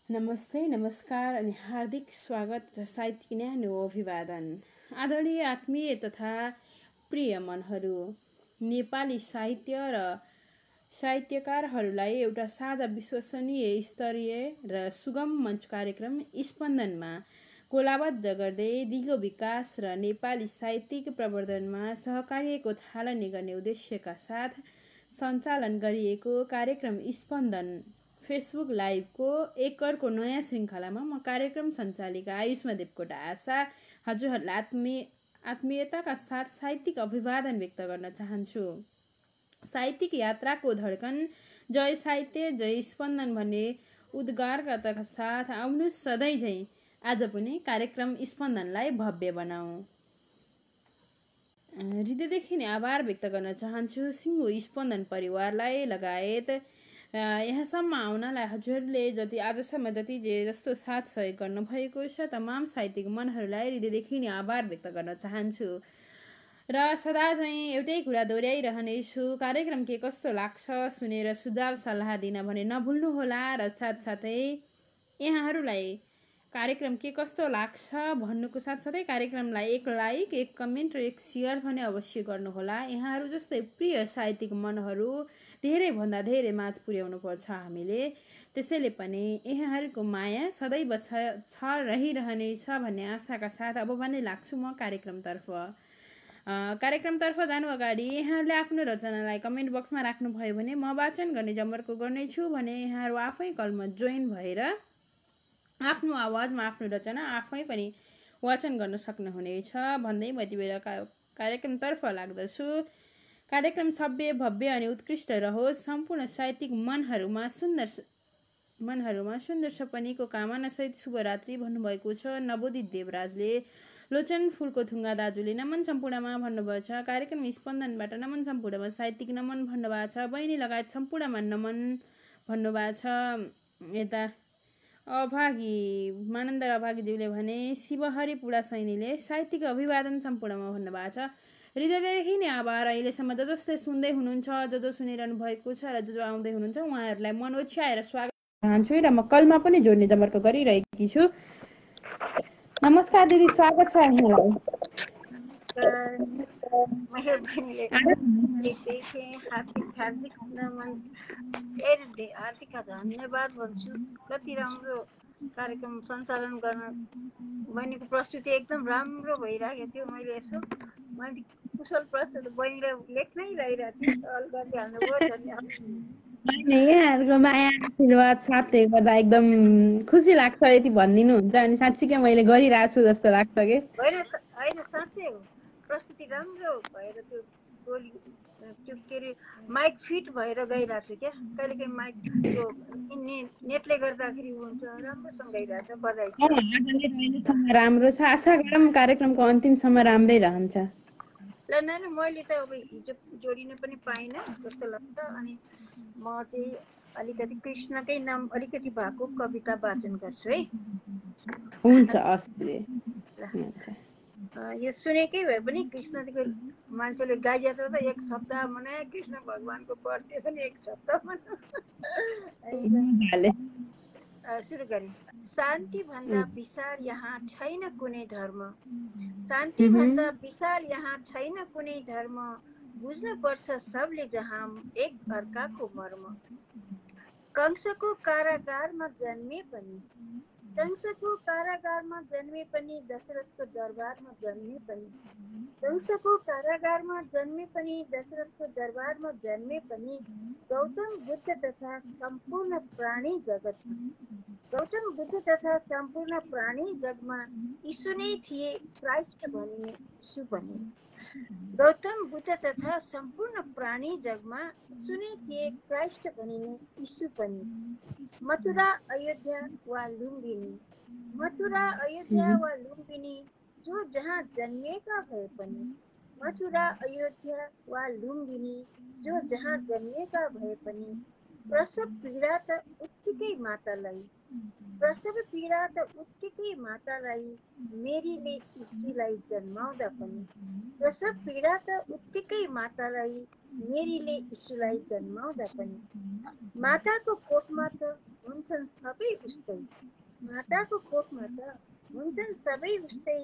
नमस्ते, नमस्कार अनि हार्दिक स्वागत तथा साहित्यिक न्यानो अभिवादन। आदरणीय आत्मीय तथा प्रिय मनहरू, नेपाली साहित्य र साहित्यकारहरूलाई एउटा साझा विश्वसनीय स्तरीय र सुगम मञ्च कार्यक्रम स्पन्दनमा कोलाबद्ध गर्दै दिगो विकास र नेपाली साहित्यिक प्रवर्धनमा सहकार्यको थालनी गर्ने उद्देश्यका साथ सञ्चालन गरिएको कार्यक्रम स्पन्दन फेसबुक लाइभको एक अर्को नयाँ श्रृङ्खलामा म कार्यक्रम सञ्चालिका आयुष्मा देवकोटा आशा हजुरहरूलाई आत्मीयताका साथ साहित्यिक अभिवादन व्यक्त गर्न चाहन्छु। साहित्यिक यात्राको धड्कन जय साहित्य जय स्पन्दन भन्ने उद्गारका साथ आउनु सधैँ झैँ आज पनि कार्यक्रम स्पन्दनलाई भव्य बनाऊ। हृदयदेखि नै आभार व्यक्त गर्न चाहन्छु सिङ्गो स्पन्दन परिवारलाई लगायत यहाँसम्म आउनलाई हजुरले आजसम्म जस्तो साथ सहयोग गर्नुभएको छ तमाम साहित्यिक मनहरूलाई हृदयदेखि नै आभार व्यक्त गर्न चाहन्छु र सदा चाहिँ एउटै कुरा दोहोऱ्याइरहनेछु। कार्यक्रम के कस्तो लाग्छ सुनेर सुझाव सल्लाह दिन भने नभुल्नुहोला र साथसाथै यहाँहरूलाई कार्यक्रम के कस्तो लाग्छ भन्नुको साथसाथै कार्यक्रमलाई एक लाइक, एक कमेन्ट र एक सेयर भने अवश्य गर्नुहोला। यहाँहरू जस्तै प्रिय साहित्यिक मनहरू धेरैभन्दा धेरै माझ पुर्याउनु पर्छ हामीले। त्यसैले पनि यहाँहरूको माया सदैव छ रहिरहनेछ भन्ने आशाका साथ अब भने लाग्छु म कार्यक्रमतर्फ जानु अगाडि यहाँहरूले आफ्नो रचनालाई कमेन्ट बक्समा राख्नुभयो भने म वाचन गर्ने जमर्को गर्नेछु भने यहाँहरू आफै कलमा जोइन भएर आफ्नो आवाजमा आफ्नो रचना आफै पनि वाचन गर्न सक्नुहुनेछ भन्दै म यति बेला कार्यक्रमतर्फ लाग्दछु। कार्यक्रम सभ्य भव्य अनि उत्कृष्ट रहोस्। सम्पूर्ण साहित्यिक मनहरूमा सुन्दर सपनीको कामनासहित शुभरात्रि भन्नुभएको छ नवोदित देवराजले। लोचन फुलको थुङ्गा दाजुले नमन सम्पूर्णमा भन्नुभएको छ। कार्यक्रम स्पन्दनबाट नमन सम्पूर्णमा साहित्यिक नमन भन्नुभएको छ। बहिनी लगायत सम्पूर्णमा नमन भन्नुभएको छ। यता मानन्दर अभागीज्यूले भने शिवहरि पुडा सैनीले साहित्यिक अभिवादन सम्पूर्णमा भन्नुभएको छ। हृदयदेखि नै आभार। अहिलेसम्म जसले सुन्दै हुनुहुन्छ जो सुनिरहनु भएको छ र जो आउँदै हुनुहुन्छ उहाँहरूलाई मन ओछ्याएर स्वागत चाहन्छु र म कलमा पनि जोड्ने जमर्को गरिरहेकी छु। नमस्कार दिदी, स्वागत छ यहाँलाई। हार्दिक नमन, हार्दिक धन्यवाद भन्छु। कति राम्रो कार्यक्रम सञ्चालन गर्न बहिनीको प्रस्तुति एकदम राम्रो भइरहेको थियो। मैले कुशल प्रश्न त बहिनीलाई लेख्नै लगाइरहेको थिएँ, सवाल गरिहाल्नुभयो। धन्यवाद। यहाँहरूको माया आशीर्वाद साथले गर्दा एकदम खुसी लाग्छ यति भनिदिनुहुन्छ अनि साँच्चीकै मैले गरिरहेको छु जस्तो लाग्छ कि होइन साँच्चै हो। प्रस्तुति राम्रो भएर त्यो के अरे माइक फिट भएर गइरहेको छ क्या। कहिलेकाहीँ माइक त्यो नेटले गर्दाखेरि हुन्छ, राम्रोसँग गइरहेछ। बधाई छ। राम्रो छ। आशा गरौँ कार्यक्रमको अन्तिमसम्म राम्रै रहन्छ। ल नानी, मैले त अब हिजो जोडिन पनि पाइनँ जस्तो लाग्छ। अनि म चाहिँ अलिकति कृष्णकै नाम अलिकति भएको कविता वाचन गर्छु है। हुन्छ। यो सुनेकै भए पनि कृष्णको मान्छेले गाई जात्रा त एक सप्ताह मनाए, कृष्ण भगवानको बर्थडे पनि एक सप्ताह मनाए। सुरु गरे। शान्ति भन्दा विशाल यहाँ छैन कुनै धर्म, शान्ति भन्दा विशाल यहाँ छैन कुनै धर्म, बुझ्नु पर्छ सबले जहाँ एक अर्काको मर्म। कंसको कारागारमा जन्मे पनि, कंसको कारागारमा जन्मे पनि, दशरथको दरबारमा जन्मे पनि, कंसको कारागारमा जन्मे पनि, दशरथको दरबारमा जन्मे पनि, गौतम बुद्ध तथा सम्पूर्ण प्राणी जगतमा, गौतम बुद्ध तथा सम्पूर्ण प्राणी जगमा यीशु नै थिए क्राइस्ट भनिने यीशु पनि। गौतम बुद्ध तथा सम्पूर्ण प्राणी जगमा यीशु नै थिए क्राइस्ट भनिने यीशु पनि। मथुरा अयोध्या वा लुम्बिनी, मथुरा अयोध्या वा लुम्बिनी, जो जहाँ जन्मिएका भए पनि, मथुरा अयोध्या वा लुम्बिनी, जो जहाँ जन्मिएका भए पनि, प्रसव पीडा त उत्तिकै मातालाई, प्रसव पीडा त उत्तिकै मातालाई मेरीले यीशुलाई जन्माउँदा पनि। प्रसव पीडा त उत्तिकै मातालाई मेरीले यीशुलाई जन्माउँदा पनि। माताको कोखमा त हुन्छन् सबै उस्तै। माताको कोखमा त हुन्छन् सबै उस्तै,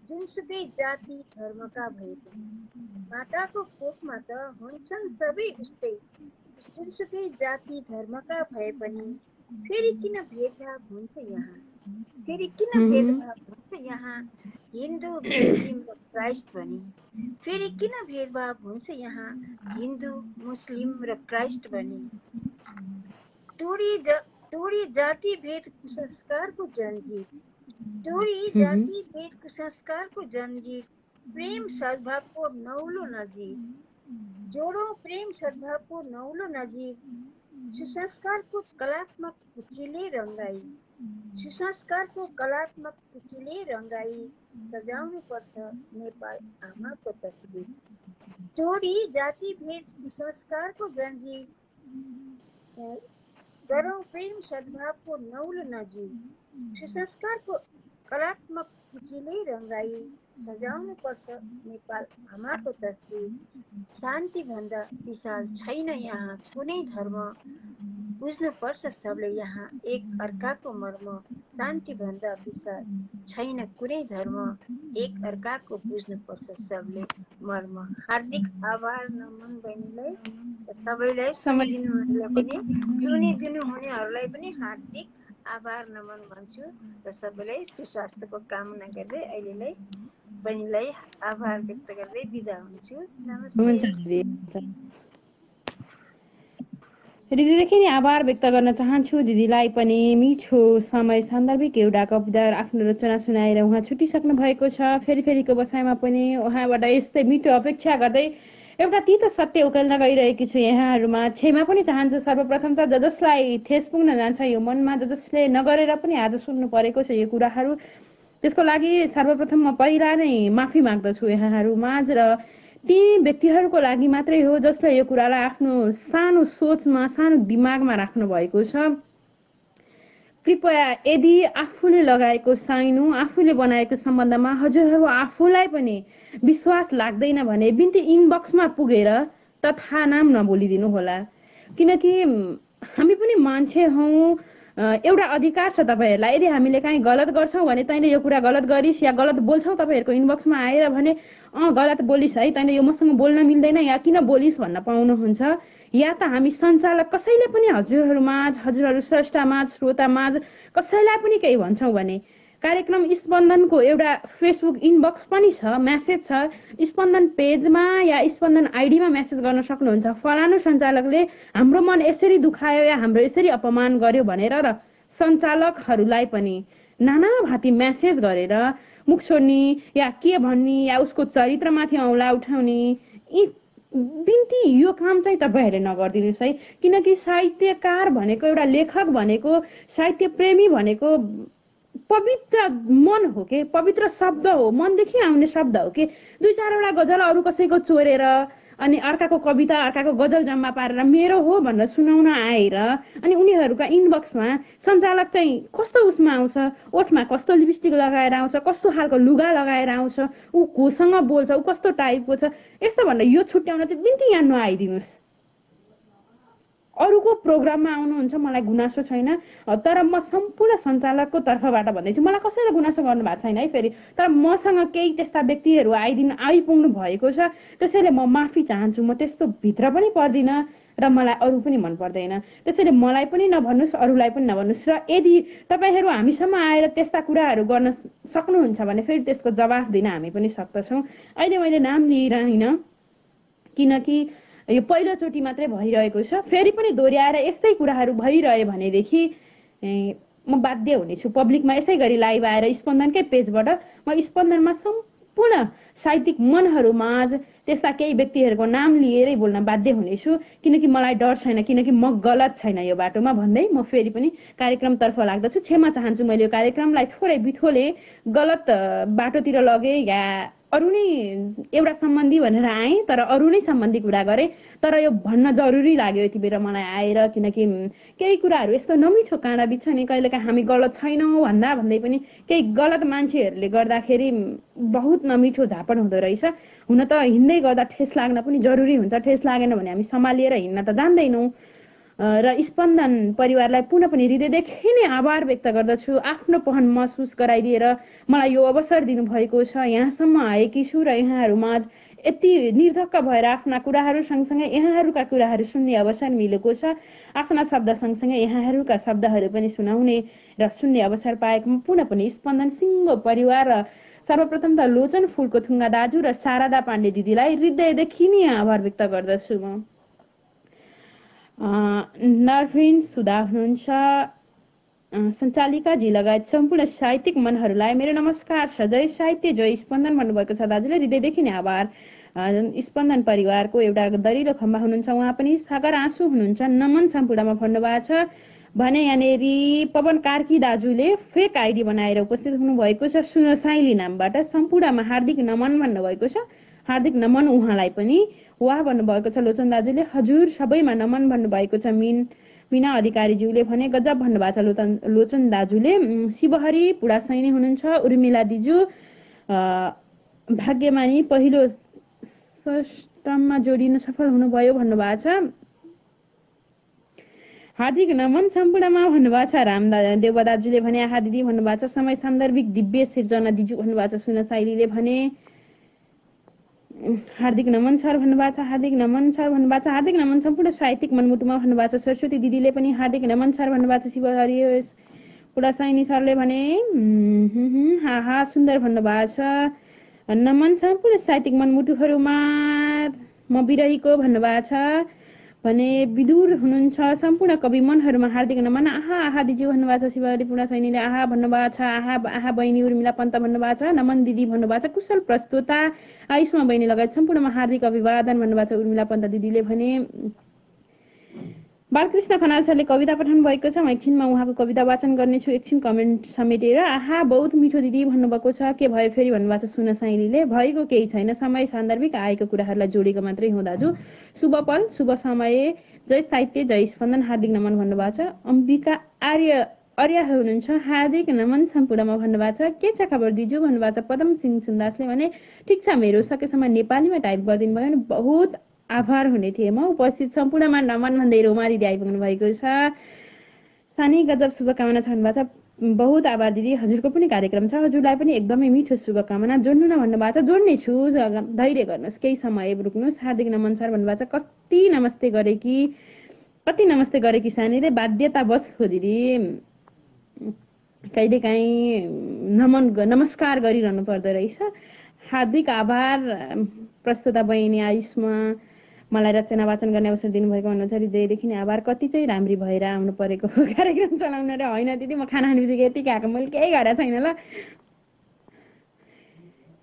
जुनसुकै जाति धर्मका भए पनि। माताको कोखमा त हुन्छन् सबै उस्तै, जुनसुकै जाति धर्मका भए पनि। फेरि किन भेदभाव हुन्छ यहाँ? फेरि किन भेदभाव हुन्छ यहाँ? हिन्दू मुस्लिम र क्राइस्ट भनी। फेरि किन भेदभाव हुन्छ यहाँ? हिन्दू मुस्लिम र क्राइस्ट भनी। तोडी जाति भेद कुसंस्कारको जन्जिर। तोडी जाति भेद कुसंस्कारको जन्जिर। प्रेम सद्भावको नौलो नजिर। जोडौँ प्रेम सद्भावको नौलो नजिर। सुसंस्कारको कलात्मक कुचिले रङ्गाई। सुसंस्कारको कलात्मक कुचिले रङ्गाई। सजाउनु पर्छ नेपाल आमाको तस्बिर। तोडी जाति भेद कुसंस्कारको जन्जिर। गरौँ प्रेम सद्भावको नौलो नजिर। सुसंस्कारको कलात्मक कुचिले रङ्गाई। सजाउनु पर्छ नेपाल आमाको तस्बिर। शान्ति भन्दा विशाल छैन यहाँ कुनै धर्म। बुझ्नु पर्छ सबले यहाँ एक अर्काको मर्म। शान्ति भन्दा विशाल छैन कुनै धर्म, एक अर्काको बुझ्नु पर्छ सबले मर्म। हार्दिक आभार नमन बहिनीलाई र सबैलाई सुनिदिनु हुनेहरूलाई पनि हार्दिक आभार नमन भन्छु र सबैलाई सुस्वास्थ्यको कामना गर्दै अहिलेलाई बहिनीलाई आभार व्यक्त गर्दै बिदा हुन्छु। नमस्ते। दिदीदेखि नै आभार व्यक्त गर्न चाहन्छु। दिदीलाई पनि मिठो समय सान्दर्भिक एउटा कविता आफ्नो रचना सुनाएर उहाँ छुटिसक्नु भएको छ। फेरिको बसाइमा पनि उहाँबाट यस्तै मिठो अपेक्षा गर्दै एउटा तीतो सत्य उकेल्न गइरहेकी छु यहाँहरूमा। क्षमा पनि चाहन्छु सर्वप्रथम त जसलाई ठेस पुग्न जान्छ यो मनमा, जसले नगरेर पनि आज सुन्नु परेको छ यो कुराहरू, त्यसको लागि सर्वप्रथम म पहिला नै माफी माग्दछु यहाँहरूमाझ। र ती व्यक्तिहरूको लागि मात्रै हो जसले यो कुरालाई आफ्नो सानो सोचमा सानो दिमागमा राख्नु भएको छ। कृपया यदि आफूले लगाएको साइनो आफूले बनाएको सम्बन्धमा हजुरहरू आफूलाई पनि विश्वास लाग्दैन भने बिन्ती इनबक्समा पुगेर तथा नाम नबोलिदिनु होला। किनकि हामी पनि मान्छे हौँ, एउटा अधिकार छ तपाईँहरूलाई। यदि हामीले काहीँ गलत गर्छौँ भने तैँले यो कुरा गलत गरिस् या गलत बोल्छौ तपाईँहरूको इनबक्समा आएर भने गलत बोलिस् है, तैँले यो मसँग बोल्न मिल्दैन या किन बोलिस् भन्न पाउनुहुन्छ। या त हामी सञ्चालक कसैले पनि हजुरहरूमाझ हजुरहरू स्रष्टामाझ श्रोतामाझ कसैलाई पनि केही भन्छौँ भने कार्यक्रम स्पन्दनको एउटा फेसबुक इनबक्स पनि छ, म्यासेज छ। स्पन्दन पेजमा या स्पन्दन आइडीमा म्यासेज गर्न सक्नुहुन्छ। फलानु सञ्चालकले हाम्रो मन यसरी दुखायो या हाम्रो यसरी अपमान गर्यो भनेर र सञ्चालकहरूलाई पनि नाना भाती म्यासेज गरेर मुख छोड्ने या के भन्ने या उसको चरित्रमाथि औँला उठाउने बिन्ती यो काम चाहिँ तपाईँहरूले नगरिदिनुहोस् है। किनकि साहित्यकार भनेको एउटा लेखक भनेको साहित्य प्रेमी भनेको पवित्र मन हो के, पवित्र शब्द हो, मनदेखि आउने शब्द हो के। दुई चारवटा गजल अरू कसैको चोरेर अनि अर्काको कविता अर्काको गजल जम्मा पारेर मेरो हो भनेर सुनाउन आएर अनि उनीहरूका इनबक्समा सञ्चालक चाहिँ कस्तो उसमा आउँछ, ओठमा कस्तो लिपस्टिक लगाएर आउँछ, कस्तो खालको लुगा लगाएर आउँछ, ऊ कोसँग बोल्छ, ऊ कस्तो टाइपको छ, यस्तो भनेर यो छुट्याउन चाहिँ बिन्ती यहाँ नआइदिनुहोस्। अरूको प्रोग्राममा आउनुहुन्छ मलाई गुनासो छैन, तर म सम्पूर्ण सञ्चालकको तर्फबाट भन्दैछु मलाई कसैले गुनासो गर्नु भएको छैन है। फेरि तर मसँग केही त्यस्ता व्यक्तिहरू आइपुग्नु भएको छ, त्यसैले म माफी चाहन्छु। म त्यस्तो भित्र पनि पर्दिनँ र मलाई अरू पनि मन पर्दैन, त्यसैले मलाई पनि नभन्नुहोस् अरूलाई पनि नभन्नुहोस्। र यदि तपाईँहरू हामीसम्म आएर त्यस्ता कुराहरू गर्न सक्नुहुन्छ भने फेरि त्यसको जवाफ दिन हामी पनि सक्दछौँ। अहिले मैले नाम लिइरहन्न किनकि यो पहिलोचोटि मात्रै भइरहेको छ। फेरि पनि दोहोऱ्याएर यस्तै कुराहरू भइरह्यो भनेदेखि म बाध्य हुनेछु पब्लिकमा यसै गरी लाइभ आएर स्पन्दनकै पेजबाट म स्पन्दनमा सम्पूर्ण साहित्यिक मनहरूमाझ त्यस्ता केही व्यक्तिहरूको नाम लिएरै बोल्न बाध्य हुनेछु। किनकि मलाई डर छैन, किनकि म गलत छैन यो बाटोमा भन्दै म फेरि पनि कार्यक्रमतर्फ लाग्दछु। क्षमा चाहन्छु मैले यो कार्यक्रमलाई थोरै बिथोले गलत बाटोतिर लगेँ या अरू नै एउटा सम्बन्धी भनेर आएँ, तर अरू नै सम्बन्धी कुरा गरेँ। तर यो भन्न जरुरी लाग्यो यति बेला मलाई आएर, किनकि केही कुराहरू यस्तो नमिठो काँडा बित्छ नि, कहिलेकाहीँ हामी गलत छैनौँ भन्दै पनि केही गलत मान्छेहरूले गर्दाखेरि बहुत नमिठो झापड हुँदो रहेछ। हुन त हिँड्दै गर्दा ठेस लाग्न पनि जरुरी हुन्छ, ठेस लागेन भने हामी सम्हालिएर हिँड्न त जान्दैनौँ। र स्पन्दन परिवारलाई पुनः पनि हृदयदेखि नै आभार व्यक्त गर्दछु, आफ्नोपन महसुस गराइदिएर मलाई यो अवसर दिनुभएको छ। यहाँसम्म आएकी छु र यहाँहरूमाझ यति निर्धक्क भएर आफ्ना कुराहरू सँगसँगै यहाँहरूका कुराहरू सुन्ने अवसर मिलेको छ। आफ्ना शब्द सँगसँगै यहाँहरूका शब्दहरू पनि सुनाउने र सुन्ने अवसर पाएकोमा पुनः पनि स्पन्दन सिङ्गो परिवार र सर्वप्रथम त लोचन फुलको थुङ्गा दाजु र शारदा पाण्डे दिदीलाई हृदयदेखि नै आभार व्यक्त गर्दछु। म नर्भिन सुधा हुनुहुन्छ, सञ्चालिकाजी लगायत सम्पूर्ण साहित्यिक मनहरूलाई मेरो नमस्कार छ। जय साहित्य जय स्पन्दन भन्नुभएको छ दाजुले, हृदयदेखि नै आभार। स्पन्दन परिवारको एउटा दरिलो खम्बा हुनुहुन्छ, उहाँ पनि सागर आँसु हुनुहुन्छ। नमन सम्पूर्णमा भन्नुभएको छ भने यहाँनिर पवन कार्की दाजुले फेक आइडी बनाएर उपस्थित हुनुभएको छ, सुन साइली नामबाट। सम्पूर्णमा हार्दिक नमन भन्नुभएको छ, हार्दिक नमन उहाँलाई पनि। वाह भन्नुभएको छ लोचन दाजुले, हजुर सबैमा नमन भन्नुभएको छ। मिना अधिकारीज्यूले भने गजब भन्नुभएको छ लोचन दाजुले। शिवहरी पुडा सैनी हुनुहुन्छ, उर्मिला दिजु भाग्यमानी पहिलो सष्टममा जोडिन सफल हुनुभयो भन्नुभएको छ, हार्दिक नमन सम्पूर्णमा भन्नुभएको छ। देव दाजुले भने आहा दिदी भन्नुभएको छ, समय सान्दर्भिक दिव्य सिर्जना दिजु भन्नुभएको छ। सुन साइलीले भने हार्दिक नमन सर भन्नुभएको छ, हार्दिक नमन सर भन्नुभएको छ, हार्दिक नमन सम्पूर्ण साहित्यिक मनमुटुमा भन्नुभएको छ। सरस्वती दिदीले पनि हार्दिक नमन सर भन्नुभएको छ। शिवहरी पुडा सैनी सरले भने हा सुन्दर भन्नुभएको छ। नमन सम्पूर्ण साहित्यिक मनमुटुहरूमा म बिरहीको भन्नुभएको छ भने। विदुर हुनुहुन्छ, सम्पूर्ण कवि मनहरूमा हार्दिक नमन, आहा आहा दिजु भन्नुभएको छ। शिवहरी पुडा सैनीले आहा भन्नुभएको छ, आहा आहा बहिनी उर्मिला पन्त भन्नुभएको छ। नमन दिदी भन्नुभएको छ, कुशल प्रस्तुता आयुष्मा बहिनी लगायत सम्पूर्णमा हार्दिक अभिवादन भन्नुभएको छ। उर्मिला पन्त दिदीले भने बालकृष्ण खनाल सरले कविता पठाउनु भएको छ, म एकछिनमा उहाँको कविता वाचन गर्नेछु एकछिन कमेन्ट समेटेर। आहा बहुत मिठो दिदी भन्नुभएको छ, के भयो फेरि भन्नुभएको छ सुन साइलीले। भएको केही छैन, समय सान्दर्भिक आएको कुराहरूलाई जोडेको मात्रै हो दाजु। शुभ पल शुभ समय, जय साहित्य जय स्पन्दन, हार्दिक नमन भन्नुभएको छ। अम्बिका आर्य हुनुहुन्छ, हार्दिक नमन सम्पूर्णमा भन्नुभएको छ। के छ खबर दिजु भन्नुभएको छ पदम सिंह सुन्दासले भने। ठिक छ, मेरो सकेसम्म नेपालीमा टाइप गरिदिनु भयो भने बहुत आभार हुने थिए। म उपस्थित सम्पूर्णमा नमन भन्दै रोमा दिदी आइपुग्नु भएको छ। सानी गजब शुभकामना छ भन्नुभएको छ, बहुत आभार दिदी, हजुरको पनि कार्यक्रम छ, हजुरलाई पनि एकदमै मिठो शुभकामना। जोड्नु न भन्नुभएको छ, जोड्ने छु, धैर्य गर्नुहोस्, केही समय रुक्नुहोस्। हार्दिक नमन सर भन्नुभएको छ, कति नमस्ते गरेकी सानीले, बाध्यतावश हो दिदी, कहिलेकाहीँ नमस्कार गरिरहनु पर्दो रहेछ। हार्दिक आभार प्रस्तुता बहिनी आयुषमा मलाई रचना वाचन गर्ने अवसर दिनुभएको भन्नुहुन्छ, हृदयदेखि नै आभार। कति चाहिँ राम्री भएर आउनु परेको कार्यक्रम चलाउन र होइन दिदी, म खाना खाने बित्तिकै यति आएको, मैले केही गरेको छैन ल।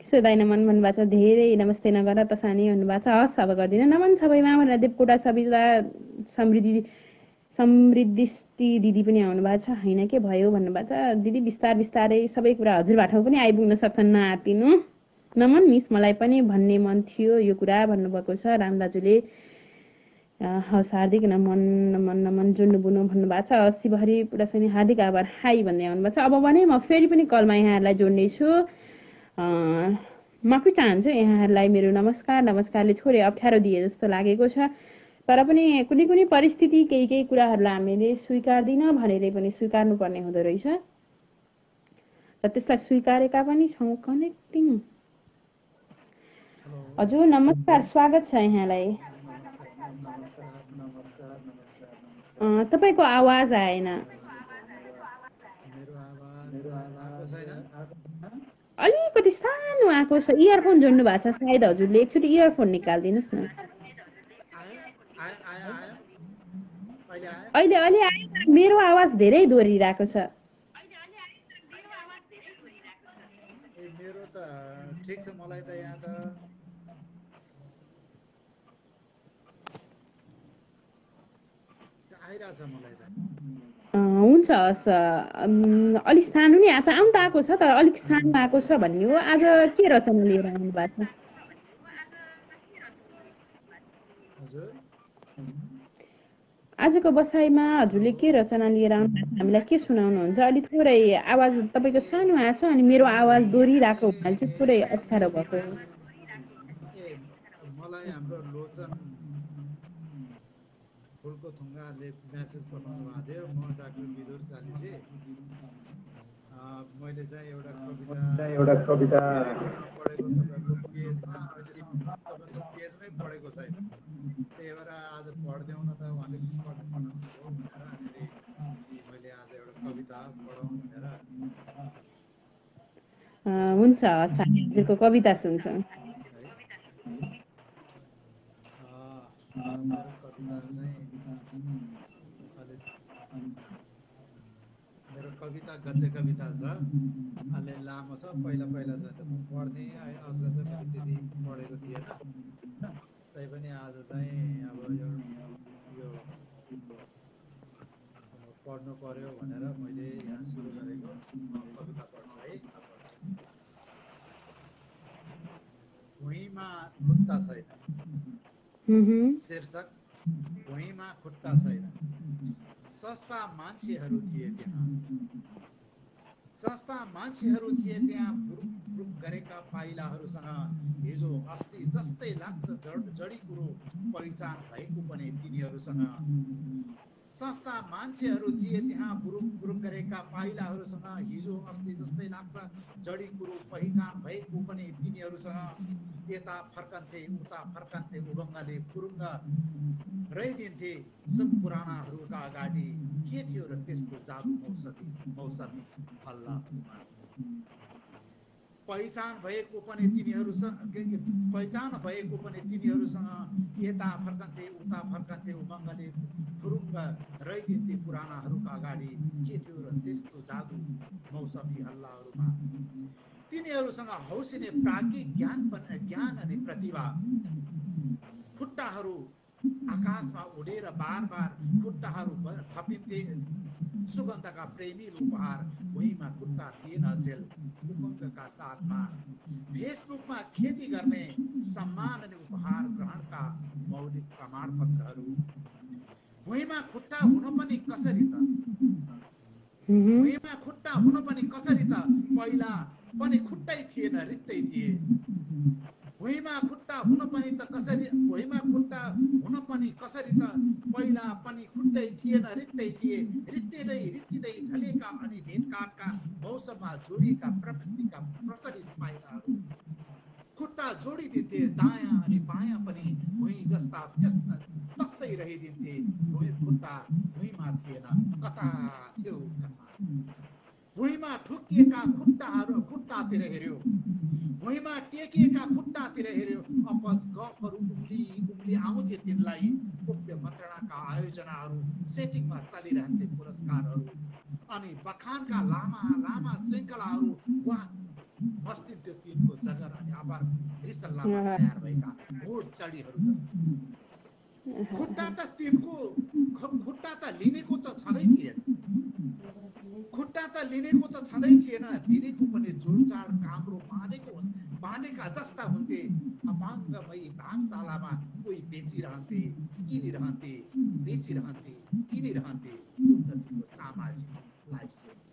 सोधाइ नमन भन्नुभएको छ, धेरै नमस्ते नगर त सानी भन्नुभएको छ, हस् अब गर्दिनँ। नमन सबैमा भनेर देवकोटा सविता समृद्धिष्टि दिदी पनि आउनु भएको छ, होइन के भयो भन्नुभएको छ। दिदी बिस्तारै सबै कुरा हजुरबाट पनि आइपुग्न सक्छन्, नआत्तिनु। नमन मिस, मलाई पनि भन्ने मन थियो यो कुरा भन्नुभएको छ राम दाजुले। हस् हार्दिक नमन नमन नमन जोड्नु बुनु भन्नुभएको छ। शिवहरी पुरा छैन, हार्दिक आभार हाई भन्दै आउनुभएको छ। अब भने म फेरि पनि कलमा यहाँहरूलाई जोड्नेछु। माफी चाहन्छु यहाँहरूलाई, मेरो नमस्कारले थोरै अप्ठ्यारो दिए जस्तो लागेको छ, तर पनि कुनै परिस्थिति केही कुराहरूलाई हामीले स्वीकार्दिन भनेरै पनि स्वीकार्नु पर्ने हुँदो रहेछ र त्यसलाई स्वीकारेका पनि छौँ। कनेक्टिङ हजुर नमस्कार, स्वागत छ यहाँलाई। तपाईँको आवाज आएन, अलिकति सानो आएको छ। इयरफोन जोड्नु भएको छ सायद हजुरले, एकचोटि इयरफोन निकालिदिनुहोस् न। अहिले अलि आयो, मेरो आवाज धेरै दोहोरिरहेको छ। मेरो त ठिक छ, मलाई त यहाँ त आइरहेछ, मलाई त हुन्छ हुन्छ हस् अलिक सानो नै आज आउनु त आएको छ तर अलिक सानो आएको छ भन्ने हो आज के रचना लिएर आउनु भएको छ हजुर आजको बसाइमा हजुरले के रचना लिएर आउनु भएको छ हामीलाई के सुनाउनुहुन्छ अलि थोरै आवाज तपाईँको सानो आएको छ अनि मेरो आवाज दोहोरिरहेको हुनाले चाहिँ थोरै अप्ठ्यारो भएको हो ए मलाई हाम्रो लोचन फुलको थुङ्गाले मेसेज पठाउनु भएको थियो म डाक्टर विदुर चालिसे मैले चाहिँ एउटा कविता धेरै नपढेको तपाईँहरूको पेजमा अहिलेसम्म तपाईँहरूको पेजमै पढेको छैन त्यही भएर आज पढिदेऊ न त उहाँले पठाउनु भयो भनेर अनि मैले आज एउटा कविता पढौँ भनेर हुन्छ हस् हामी हजुरको कविता सुन्छौँ है मेरो कविता चाहिँ अलि मेरो कविता गद्य कविता छ अलि लामो छ पहिला पहिला चाहिँ त म पढ्थेँ आजकल चाहिँ मैले त्यति पढेको थिएन तैपनि आज चाहिँ अब यो पढ्नु पर्यो भनेर मैले यहाँ सुरु गरेको म कविता पढ्छु है भुइँमा खुट्टा छैन शीर्षक भुइँमा खुट्टा छैन सस्ता मान्छेहरू थिए त्यहाँ बुरुक बुरुक गरेका पाइलाहरूसँग हिजो अस्ति जस्तै लाग्छ जडी कुरो पहिचान भएको पनि तिनीहरूसँग सस्ता मान्छेहरू थिए त्यहाँ बुरुक बुरुक गरेका पाइलाहरूसँग हिजो अस्ति जस्तै लाग्छ जडी कुरो पहिचान भएको पनि तिनीहरूसँग यता फर्कन्थे उता फर्कन्थे उभङ्गले फुरुङ्ग रहिदिन्थे सब पुरानाहरूका अगाडि के थियो र त्यस्तो जादु मौसमी हल्लाहरूमा पहिचान भएको पनि तिनीहरूसँग यता फर्कन्थे उता फर्कन्थे उमङ्गले फुरुङ्ग रहिदिन्थे पुरानाहरूका अगाडि के थियो र त्यस्तो जादु मौसमी हल्लाहरूमा तिनीहरूसँग हौसिने प्राज्ञिक ज्ञान अनि प्रतिभा खुट्टाहरू आकाशमा उडेर बार बार खुट्टाहरू थपिन्थे सुगन्धका प्रेमी उपहार भुइँमा खुट्टा थिएन झेल उमङ्गका साथमा फेसबुकमा खेती गर्ने सम्मान अनि उपहार ग्रहणका मौलिक प्रमाणपत्रहरू भुइँमा खुट्टा हुन पनि कसरी त पहिला पनि खुट्टै थिएन रित्तै थिए भुइँमा खुट्टा हुन पनि कसरी त पहिला पनि खुट्टै थिएन रित्तै थिए रित्तिँदै ढलेका अनि भेटघाटका मौसममा जोडिएका प्रकृतिका प्रचलित पाइलाहरू खुट्टा जोडिदिन्थे दायाँ अनि बायाँ पनि भुइँ जस्ता तस्तै रहिदिन्थे खुट्टा भुइँमा थिएन कता थियो कता भुइँमा ठुकिएका खुट्टातिर हेर्यो भुइँमा टेकिएका खुट्टातिर हेर्यो अपज गफहरू उम्ली आउँथे तिनलाई गोप्य मन्त्रणाका आयोजनाहरू सेटिङमा चलिरहन्थे पुरस्कारहरू अनि बखानका लामा श्रृङ्खलाहरू वा मस्तिन्थ्यो तिनको जगर अनि अपार रिसल्लामा तयार भएका घोड चढीहरू जस्तो खुट्टा त लिनेको त छँदै थिएन दिनेको पनि जोडजाड काम्रो बाँधेका जस्ता हुन्थे अपाङ्गमयी भागशालामा कोही किनिरहन्थे उन्नतिको सामाजिक लाइसेन्स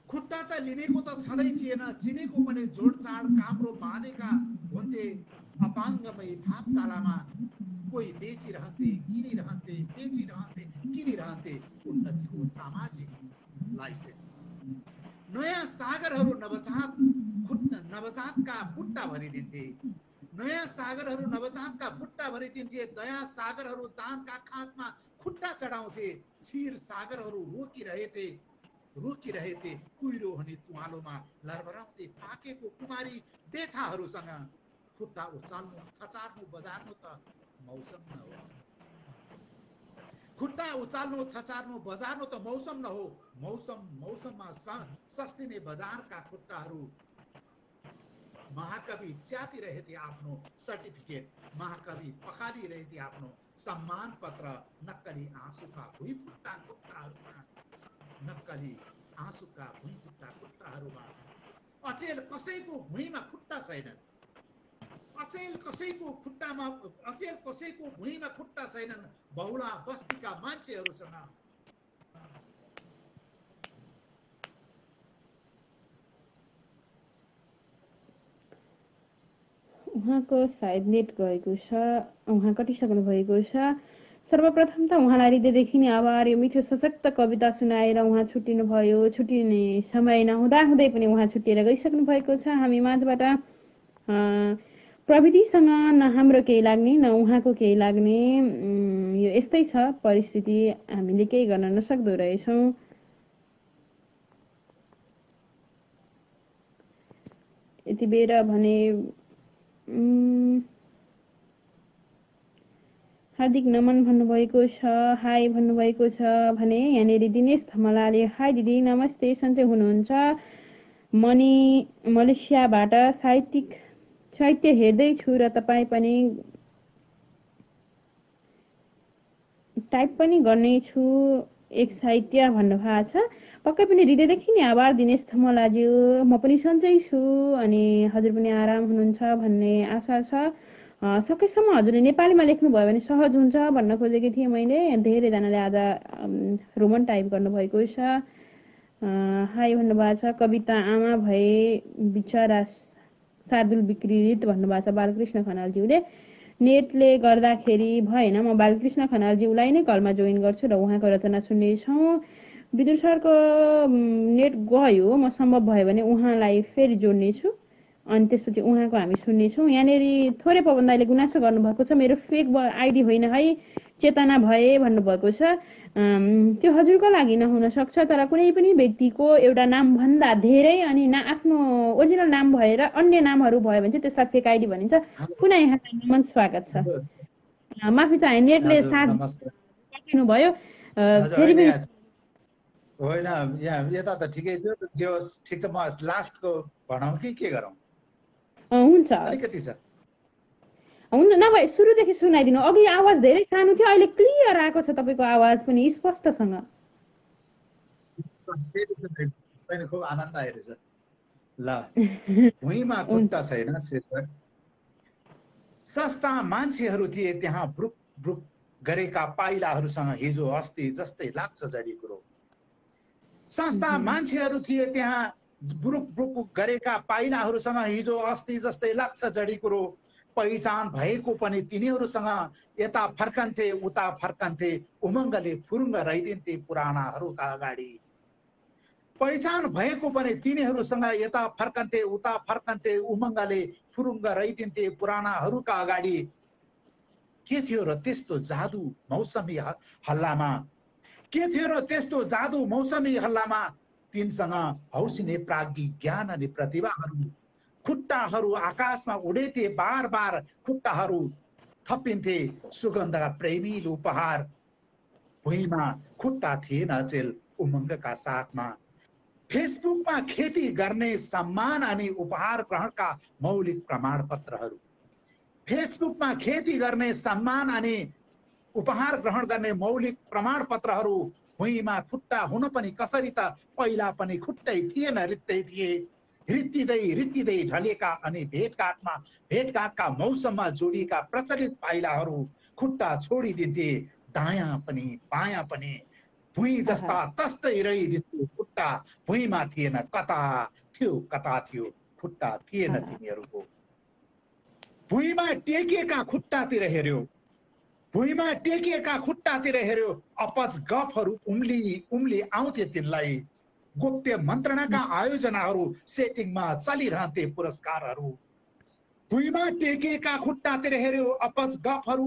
खुट्टा त लिनेको त छँदै थिएन चिनेको पनि जोडजाड काम्रो बाँधेका हुन्थे अपाङ्गमयी भागशालामा कोही किनिरहन्थे उन्नतिको सामाजिक लाइसेन्स नयाँ सागरहरू नवजातका बुट्टा भरिदिन्थे दया सागरहरू दानका खातमा खुट्टा चढाउँथे क्षीर सागरहरू रोकिरहेथे कुहिरो अनि तुवालोमा लरबराउँथे पाकेको कुमारी बेथाहरूसँग खुट्टा उचाल्नु थचार्नु बजार्नु त मौसम न हो खुट्टा उचाल्नु थचार्नु बजार्नु त मौसम न हो मौसममा सस्तिने बजारका खुट्टाहरू महाकवि च्यातिरहेथे आफ्नो सर्टिफिकेट, महाकवि पखालिरहेथे आफ्नो सम्मान पत्र नक्कली आँसुका भुइँफुट्टा खुट्टाहरूमा, नक्कली आँसुका भुइँफुट्टा खुट्टाहरूमा। अचेल कसैको भुइँमा खुट्टा छैनन्, अचेल कसैको भुइँमा खुट्टा छैनन् बहुला बस्तीका मान्छेहरूसँग। उहाँको सायद नेट गएको छ, उहाँ कटिसक्नु भएको छ। सर्वप्रथम त उहाँलाई हृदयदेखि नै आभार, यो मिठो सशक्त कविता सुनाएर उहाँ छुट्टिनु भयो। छुट्टिने समय नहुँदाहुँदै पनि उहाँ छुट्टिएर गइसक्नु भएको छ हामी माझबाट। प्रविधिसँग न हाम्रो केही लाग्ने न उहाँको केही लाग्ने, यो यस्तै छ परिस्थिति, हामीले केही गर्न नसक्दो रहेछौँ। यति बेर भने हार्दिक नमन भन्नुभएको छ, हाई भन्नुभएको छ भने यहाँनिर दिनेश थमलाले हाई दिदी नमस्ते, सन्चै हुनुहुन्छ? मनी मलेसियाबाट साहित्य हेर्दैछु र तपाईँ पनि टाइप पनि गर्नेछु एक साहित्य भन्नुभएको छ। पक्कै पनि हृदयदेखि नै आभार दिनेश थमलाज्यू, म पनि सन्चै छु अनि हजुर पनि आराम हुनुहुन्छ भन्ने आशा छ। सकेसम्म हजुरले नेपालीमा लेख्नुभयो भने सहज हुन्छ भन्न खोजेकी थिएँ मैले। धेरैजनाले आज रोमन टाइप गर्नुभएको छ। हाई भन्नुभएको छ, कविता आमा भए बिचरा शार्दुल विकृत भन्नुभएको छ बालकृष्ण खनालज्यूले। नेटले गर्दाखेरि भएन, म बालकृष्ण खनालज्यूलाई नै कलमा जोइन गर्छु र उहाँको रचना सुन्नेछौँ। विदुर सरको नेट गयो, म सम्भव भयो भने उहाँलाई फेरि जोड्नेछु अनि त्यसपछि उहाँको हामी सुन्नेछौँ। यहाँनिर थोरै पवनदाईले गुनासो गर्नुभएको छ, मेरो फेक आइडी होइन है, चेतना भए भन्नुभएको छ। त्यो हजुरको लागि नहुन सक्छ, तर कुनै पनि व्यक्तिको एउटा नामभन्दा धेरै अनि आफ्नो ओरिजिनल नाम भएर अन्य नामहरू भयो भने चाहिँ त्यसलाई फेक आइडी भनिन्छ। पुनः यहाँलाई नमन, स्वागत छ। माफी चाहे नेटले साथ दिनु भयो फेरि पनि होइन, यहाँ यता त ठिकै थियो, जे होस् ठिक छ। म लास्टको भनौँ कि के गरौँ? हुन्छ अलिकति छ, हुन्छ नभए सुरुदेखि सुनाइदिनु। अघि आवाज धेरै सानो थियो, अहिले क्लियर आएको छ तपाईँको आवाज पनि स्पष्टसँग। खुब आनन्द आइरहेछ। ल, भुइँमा खुट्टा छैन शीर्षक। सस्ता मान्छेहरू थिए त्यहाँ ब्रुक ब्रुक गरेका पाइलाहरूसँग हिजो अस्ति जस्तै लाग्छ जडी कुरो। सस्ता मान्छेहरू थिए त्यहाँ ब्रुक ब्रुक गरेका पाइलाहरूसँग हिजो अस्ति जस्तै लाग्छ जडी कुरो। पहिचान भएको पनि तिनीहरूसँग यता फर्कन्थे उता फर्कन्थे उमङ्गले फुरुङ्ग रहिदिन्थे पुरानाहरूका अगाडि। पहिचान भएको पनि तिनीहरूसँग यता फर्कन्थे उता फर्कन्थे उमङ्गले फुरुङ्ग रहिदिन्थे पुरानाहरूका अगाडि। के थियो र त्यस्तो जादु मौसमी हल्लामा, के थियो र त्यस्तो जादु मौसमी हल्लामा? तिनसँग हौसिने प्राज्ञिक ज्ञान अनि प्रतिभाहरू, खुट्टाहरू आकाशमा उडेथे बार बार, खुट्टाहरू थपिन्थे सुगन्धका प्रेमी उपहार। भुइँमा खुट्टा थिएन अचेल उमङ्गका साथमा। फेसबुकमा खेती गर्ने सम्मान अनि उपहार ग्रहणका मौलिक प्रमाणपत्रहरू, फेसबुकमा खेती गर्ने सम्मान अनि उपहार ग्रहण गर्ने मौलिक प्रमाणपत्रहरू। भुइँमा खुट्टा हुन पनि कसरी त पहिला पनि खुट्टै थिएन, रित्तै थिए। रित्तिँदै ढलेका अनि भेटघाटका मौसममा जोडिएका प्रचलित पाइलाहरू खुट्टा छोडिदिन्थे दायाँ पनि बायाँ पनि। भुइँ जस्ता तस्तै रहिदिन्थे खुट्टा, भुइँमा थिएन कता थियो खुट्टा थिएन तिनीहरूको। भुइँमा टेकिएका खुट्टातिर हेर्यो, भुइँमा टेकिएका खुट्टातिर हेर्यो, अपच गफहरू उम्ली आउँथे तिनलाई। गुप्त मन्त्रणाका आयोजनाहरू सेटिङमा चलिरहन्थे पुरस्कारहरू। भुइँमा टेकिएका खुट्टातिर हेर्यो, अपच गफहरू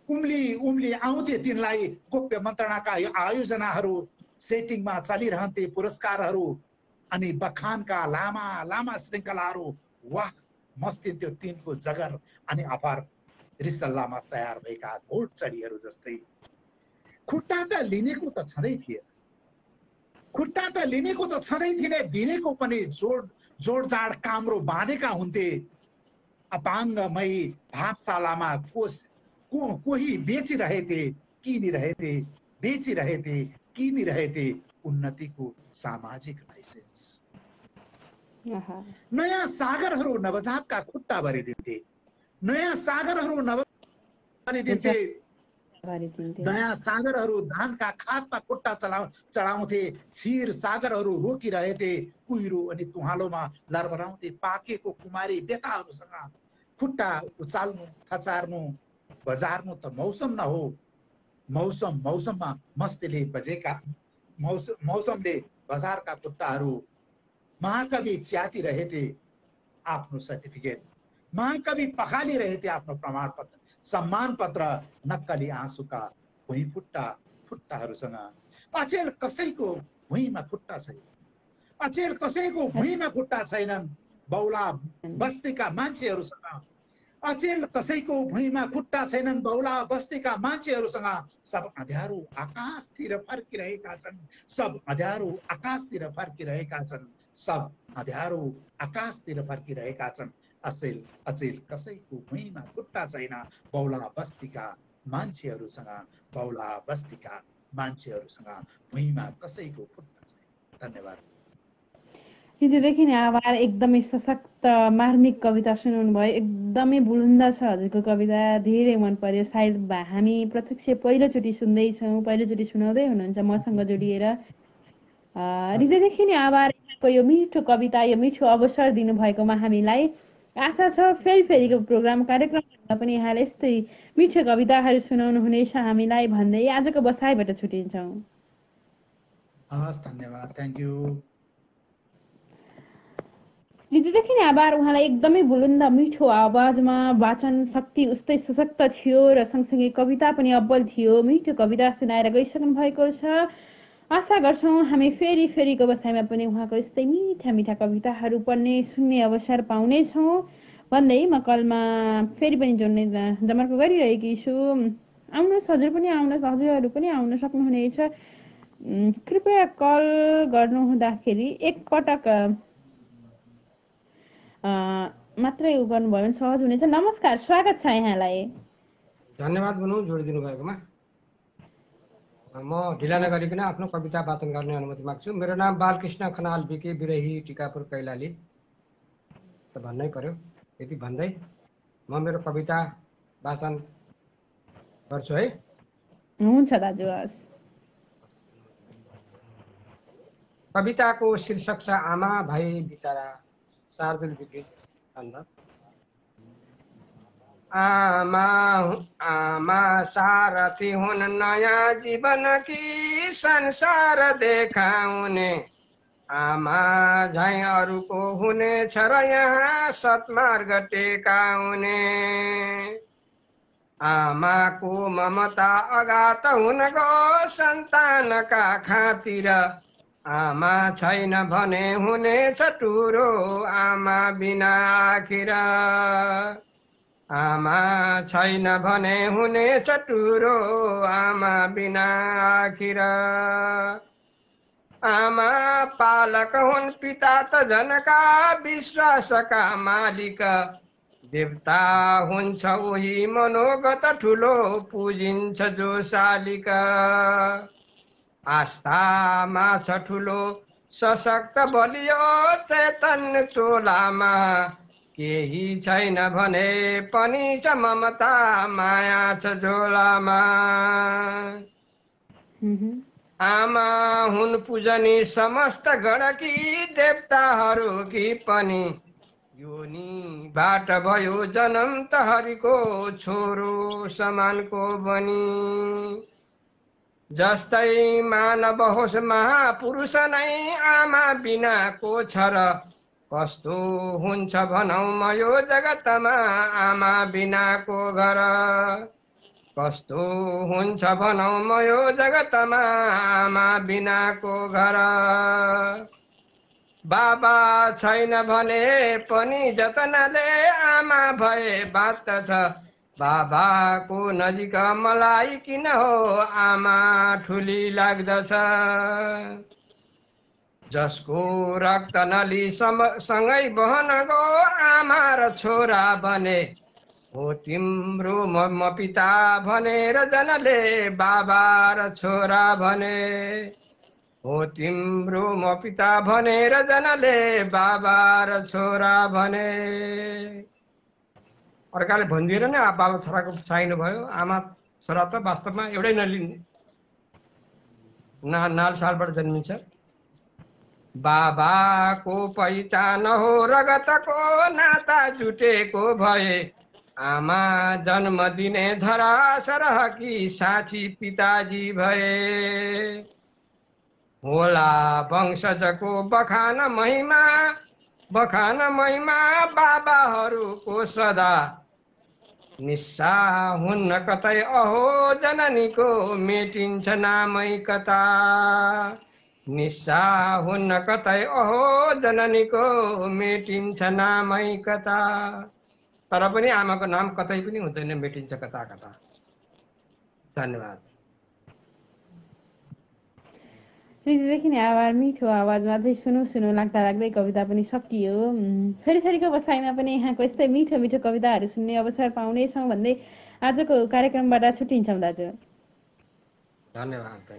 उम्ली आउँथे तिनलाई। गुप्त मन्त्रणाका आयोजनाहरू सेटिङमा चलिरहन्थे पुरस्कारहरू अनि बखानका लामा लामा श्रृङ्खलाहरू। वाह मस्तिन्थ्यो तिनको जगर अनि अपार रिसल्लामा तयार भएका घोडचडीहरू जस्तै। खुट्टा त लिनेको त छँदै थिएन, खुट्टा त लिनेको त छँदै थिएन, दिनेको पनि जोडजाड काम्रो बाँधेका हुन्थे। अपाङ्गमय भावशालामा कोही बेचिरहेथे, किनिरहेथे, बेचिरहेथे, किनिरहेथे उन्नतिको सामाजिक लाइसेन्स। नयाँ सागरहरू नवजातका खुट्टा भरिदिन्थे, नयाँ सागरहरू भरिदिन्थे, नयाँ सागरहरू धानका खातमा खुट्टा चढाउँथे, क्षीर सागरहरू रोकिरहेथे, कुहिरो अनि तुहालोमा लरबराउँथे। पाकेको कुमारी बेताहरूसँग खुट्टा उचाल्नु, खचार्नु, बजार्नु त मौसम न हो, मौसममा मस्तीले बजेका मौसमले बजारका खुट्टाहरू। महाकवि च्याति रहेथे आफ्नो सर्टिफिकेट, महाकवि पखाली रहेथे आफ्नो प्रमाण पत्र, सम्मान पत्र। नक्कली आँसुका भुइँ खुट्टाहरूसँग अचेल कसैको भुइँमा खुट्टा छैन, अचेल कसैको भुइँमा खुट्टा छैनन् बौला बस्तीका मान्छेहरूसँग, अचेल कसैको भुइँमा खुट्टा छैनन् बौला बस्तीका मान्छेहरूसँग। सब अँध्यारो आकाशतिर फर्किरहेका छन्, सब अँध्यारो आकाशतिर फर्किरहेका छन्, सब अँध्यारो आकाशतिर फर्किरहेका छन्। अचेल कसैको भुइँमा खुट्टा छैन बौला बस्तीका मान्छेहरूसँग, बौला बस्तीका मान्छेहरूसँग भुइँमा कसैको खुट्टा छैन। धन्यवाद। हृदयदेखि नै आभार। एकदमै सशक्त मार्मिक कविता सुनाउनु भयो, एकदमै बुलन्द छ हजुरको कविता, धेरै मन पर्यो। सायद हामी प्रत्यक्ष पहिलोचोटि सुन्दैछौँ, पहिलोचोटि सुनाउँदै हुनुहुन्छ मसँग जोडिएर। हृदयदेखि नै आभार यहाँको यो मिठो कविता, यो मिठो अवसर दिनुभएकोमा हामीलाई। आशा छ फेरिको प्रोग्राम कार्यक्रममा पनि यहाँले यस्तै मिठो कविताहरू सुनाउनु हुनेछ हामीलाई भन्दै आजको बसाइबाट छुटिन्छौँ। हस्, धन्यवाद, थ्याङ्क यू। हृदयदेखि नै आभार। उहाँलाई एकदमै बुलन्द मिठो आवाजमा वाचन शक्ति उस्तै सशक्त थियो र सँगसँगै कविता पनि अब्बल थियो। मिठो कविता सुनाएर गइसक्नु भएको छ। आशा गर्छौँ हामी फेरिको बसाइमा पनि उहाँको यस्तै मिठा मिठा कविताहरू पढ्ने सुन्ने अवसर पाउनेछौँ भन्दै म कलमा फेरि पनि जोड्ने जमर्को गरिरहेकी छु। आउनुहोस्, हजुर पनि आउनुहोस्, हजुरहरू पनि आउन सक्नुहुनेछ। कृपया कल गर्नुहुँदाखेरि एकपटक मात्रै गर्नुभयो भने सहज हुनेछ। नमस्कार, स्वागत छ यहाँलाई। धन्यवाद भनौँ जोडिदिनु भएकोमा। म ढिला नगरिकन आफ्नो कविता वाचन गर्ने अनुमति माग्छु। मेरो नाम बालकृष्ण खनाल बिके, बिरही, टिकापुर, कैलाली त भन्नै पर्यो। यति भन्दै म मेरो कविता वाचन गर्छु है। हुन्छ दाजु, हस्। कविताको शीर्षक छ आमा भाइ बिचारा, शार्दुल बिके छन्द। आमा सारथी हुन् नयाँ जीवन की संसार देखाउने, आमा झैँ अरूको हुनेछ र यहाँ सत्मार्ग टेकाउने। आमाको ममता अगात हुन गो सन्तानका खातिर, आमा छैन भने हुनेछ टुरो आमा बिना आखिर। आमा छैन भने हुनेछ टुरो आमा बिना आखिर। आमा पालक हुन् पिता त जनका विश्वासका मालिक, देवता हुन्छ उही मनोगत ठुलो पूजिन्छ जो शालिक। आस्थामा छ ठुलो सशक्त बलियो चैतन्य चोलामा, केही छैन भने पनि छ ममता माया छ झोलामा। आमा हुन् पूजनी समस्त गणकी देवताहरूकी पनि, योनिबाट भयो जन्म त हरिको छोरो समानको बनी। जस्तै मानव होस् महापुरुष नै आमा बिना को छ र, कस्तो हुन्छ भनौँ म यो जगतमा आमा बिनाको घर। कस्तो हुन्छ भनौँ म यो जगतमा आमा बिनाको घर। बाबा छैन भने पनि जतनले आमा भए बात छ, बाबाको नजिक मलाई किन हो आमा ठुली लाग्दछ। जसको रक्त नली सँगै बहन गो आमा र छोरा बने हो तिम्रो म पिता भनेर जनले बाबा र छोरा भने हो तिम्रो म पिता भनेर जनले बाबा र छोरा भने अर्काले भनिदिएर नै बाबा छोराको चाहिनु भयो आमा छोरा त वास्तवमा एउटै नाल सालबाट जन्मिन्छ बाबाको पहिचान हो रगतको नाता जुटेको भए आमा जन्म दिने धरा सरहकी साथी पिताजी भए होला वंशजको बखान महिमा बाबाहरूको सदा निस्सा हुन्न कतै अहो जननीको मेटिन्छ नामै कता निस्सा हुन्न कतै अहो जननीको मेटिन्छ नामै कता तर पनि आमाको नाम कतै पनि हुँदैन मेटिन्छ कता कता धन्यवाद हृदयदेखि नै आभार मिठो आवाजमा चाहिँ सुनु लाग्दा लाग्दै कविता पनि सकियो फेरिको बसाइमा पनि यहाँको यस्तै मिठो मिठो कविताहरू सुन्ने अवसर पाउनेछौँ भन्दै आजको कार्यक्रमबाट छुट्टिन्छौँ दाजु धन्यवाद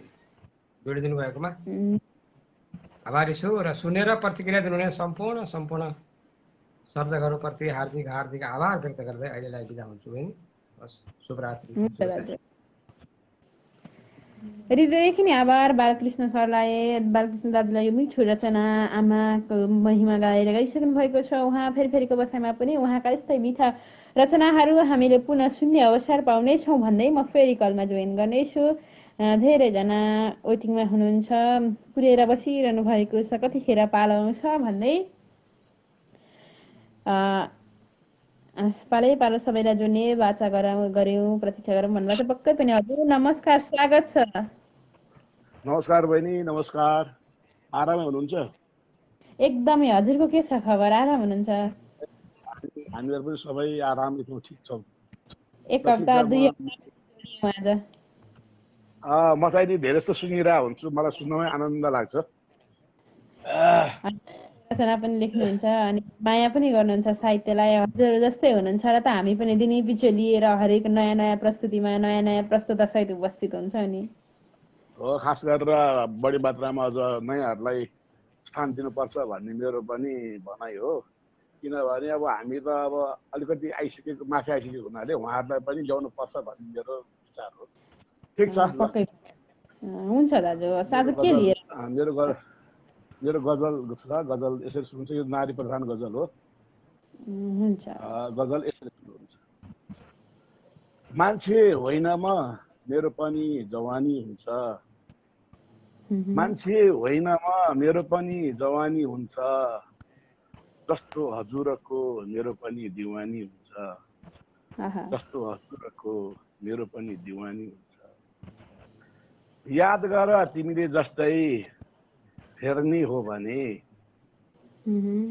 जोडिदिनु भएकोमा आभारी छु र सुनेर प्रतिक्रिया दिनुहुने सम्पूर्ण सर्जकहरूप्रति हार्दिक आभार व्यक्त गर्दै अहिलेलाई बिदा हुन्छु बहिनी शुभरात्रि हृदयदेखि नै आभार बालकृष्ण सरलाई बालकृष्ण दाजुलाई यो मिठो रचना आमाको महिमा गाएर गइसक्नु भएको छ उहाँ फेरिको बसाइमा पनि उहाँका यस्तै मिठा रचनाहरू हामीले पुनः सुन्ने अवसर पाउनेछौँ भन्दै म फेरि कलमा जोइन गर्नेछु धेरैजना वेटिङमा हुनुहुन्छ पुरेर बसिरहनु भएको छ कतिखेर पालो आउँछ भन्दै पालो सबैलाई जोड्ने वाचा गऱ्यौँ प्रतीक्षा गरौँ भन्नुभएको पक्कै पनि हजुर नमस्कार स्वागत छ नमस्कार बहिनी नमस्कार आरामै हुनुहुन्छ एकदमै हजुरको के छ खबर आराम हुनुहुन्छ हामीहरु पनि सबै आराम एकदम ठिक छौं एक हप्ता दुई हप्ता आज म चाहिँ नि धेरै जस्तो सुनिरहेको हुन्छु मलाई सुन्नमै आनन्द लाग्छ रचना पनि लेख्नुहुन्छ अनि माया पनि गर्नुहुन्छ साहित्यलाई हजुर जस्तै हुनुहुन्छ र त हामी पनि दिनै पछि लिएर हरेक नयाँ प्रस्तुतिमा नयाँ प्रस्तुता सहित उपस्थित हुन्छ नि हो खास गरेर बढी मात्रामा अझ नयाँहरूलाई स्थान दिनुपर्छ भन्ने मेरो पनि भनाइ हो किनभने अब हामी त अब अलिकति माथि आइसकेको हुनाले उहाँहरूलाई पनि ल्याउनु पर्छ भन्ने मेरो विचार हो ठिक छ हुन्छ दाजु आज के लिएर मेरो गजल छ गजल यसरी सुन्छ यो नारी प्रधान गजल हो हुन्छ गजल यसरी सुन्नुहुन्छ मान्छे होइन म मेरो पनि जवानी हुन्छ मान्छे होइन म मेरो पनि जवानी हुन्छ जस्तो हजुरको मेरो पनि दिवानी हुन्छ जस्तो हजुरको मेरो पनि दिवानी हुन्छ याद गर तिमीले जस्तै फेर्नी हो भने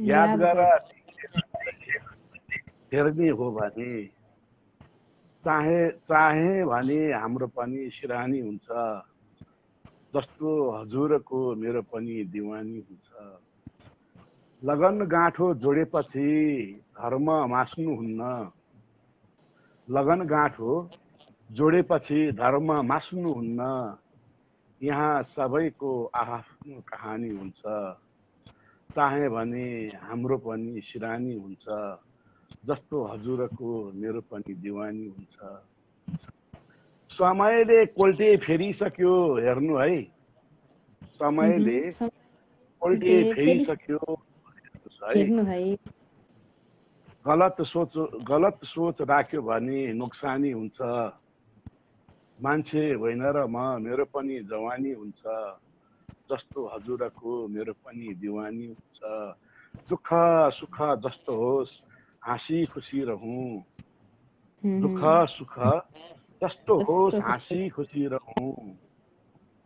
याद गर फेर्नी हो भने चाहे भने हाम्रो पनि सिरानी हुन्छ जस्तो हजुरको मेरो पनि दिवानी हुन्छ लगन गाँठो जोडेपछि धर्म मास्नुहुन्न लगन गाँठो जोडेपछि धर्म मास्नुहुन्न यहाँ सबैको आफ्नो कहानी हुन्छ चाहे भने हाम्रो पनि सिरानी हुन्छ जस्तो हजुरको मेरो पनि दिवानी हुन्छ समयले कोल्टे फेरिसक्यो हेर्नु है समयले कोल्टे फेरिसक्यो है गलत सोच राख्यो भने नोक्सानी हुन्छ मान्छे होइन र म मेरो पनि जवानी हुन्छ जस्तो हजुरको मेरो पनि दिवानी हुन्छ दुःख सुख जस्तो होस् हाँसी खुसी रहूं दुःख सुख जस्तो होस् हाँसी खुसी रहूं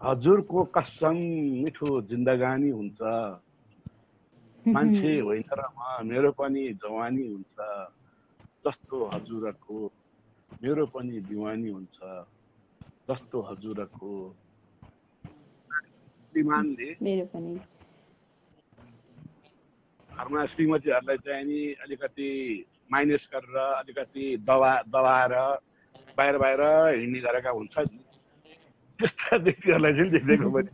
हजुरको कसम मिठो जिन्दगानी हुन्छ मान्छे होइन र म मेरो पनि जवानी हुन्छ जस्तो हजुरको मेरो पनि दिवानी हुन्छ जस्तो हजुरको श्रीमानले घरमा श्रीमतीहरूलाई चाहिँ नि अलिकति माइनस गरेर अलिकति दबाएर बाहिर हिँड्ने गरेका हुन्छ नि त्यस्ता व्यक्तिहरूलाई चाहिँ देखेको पनि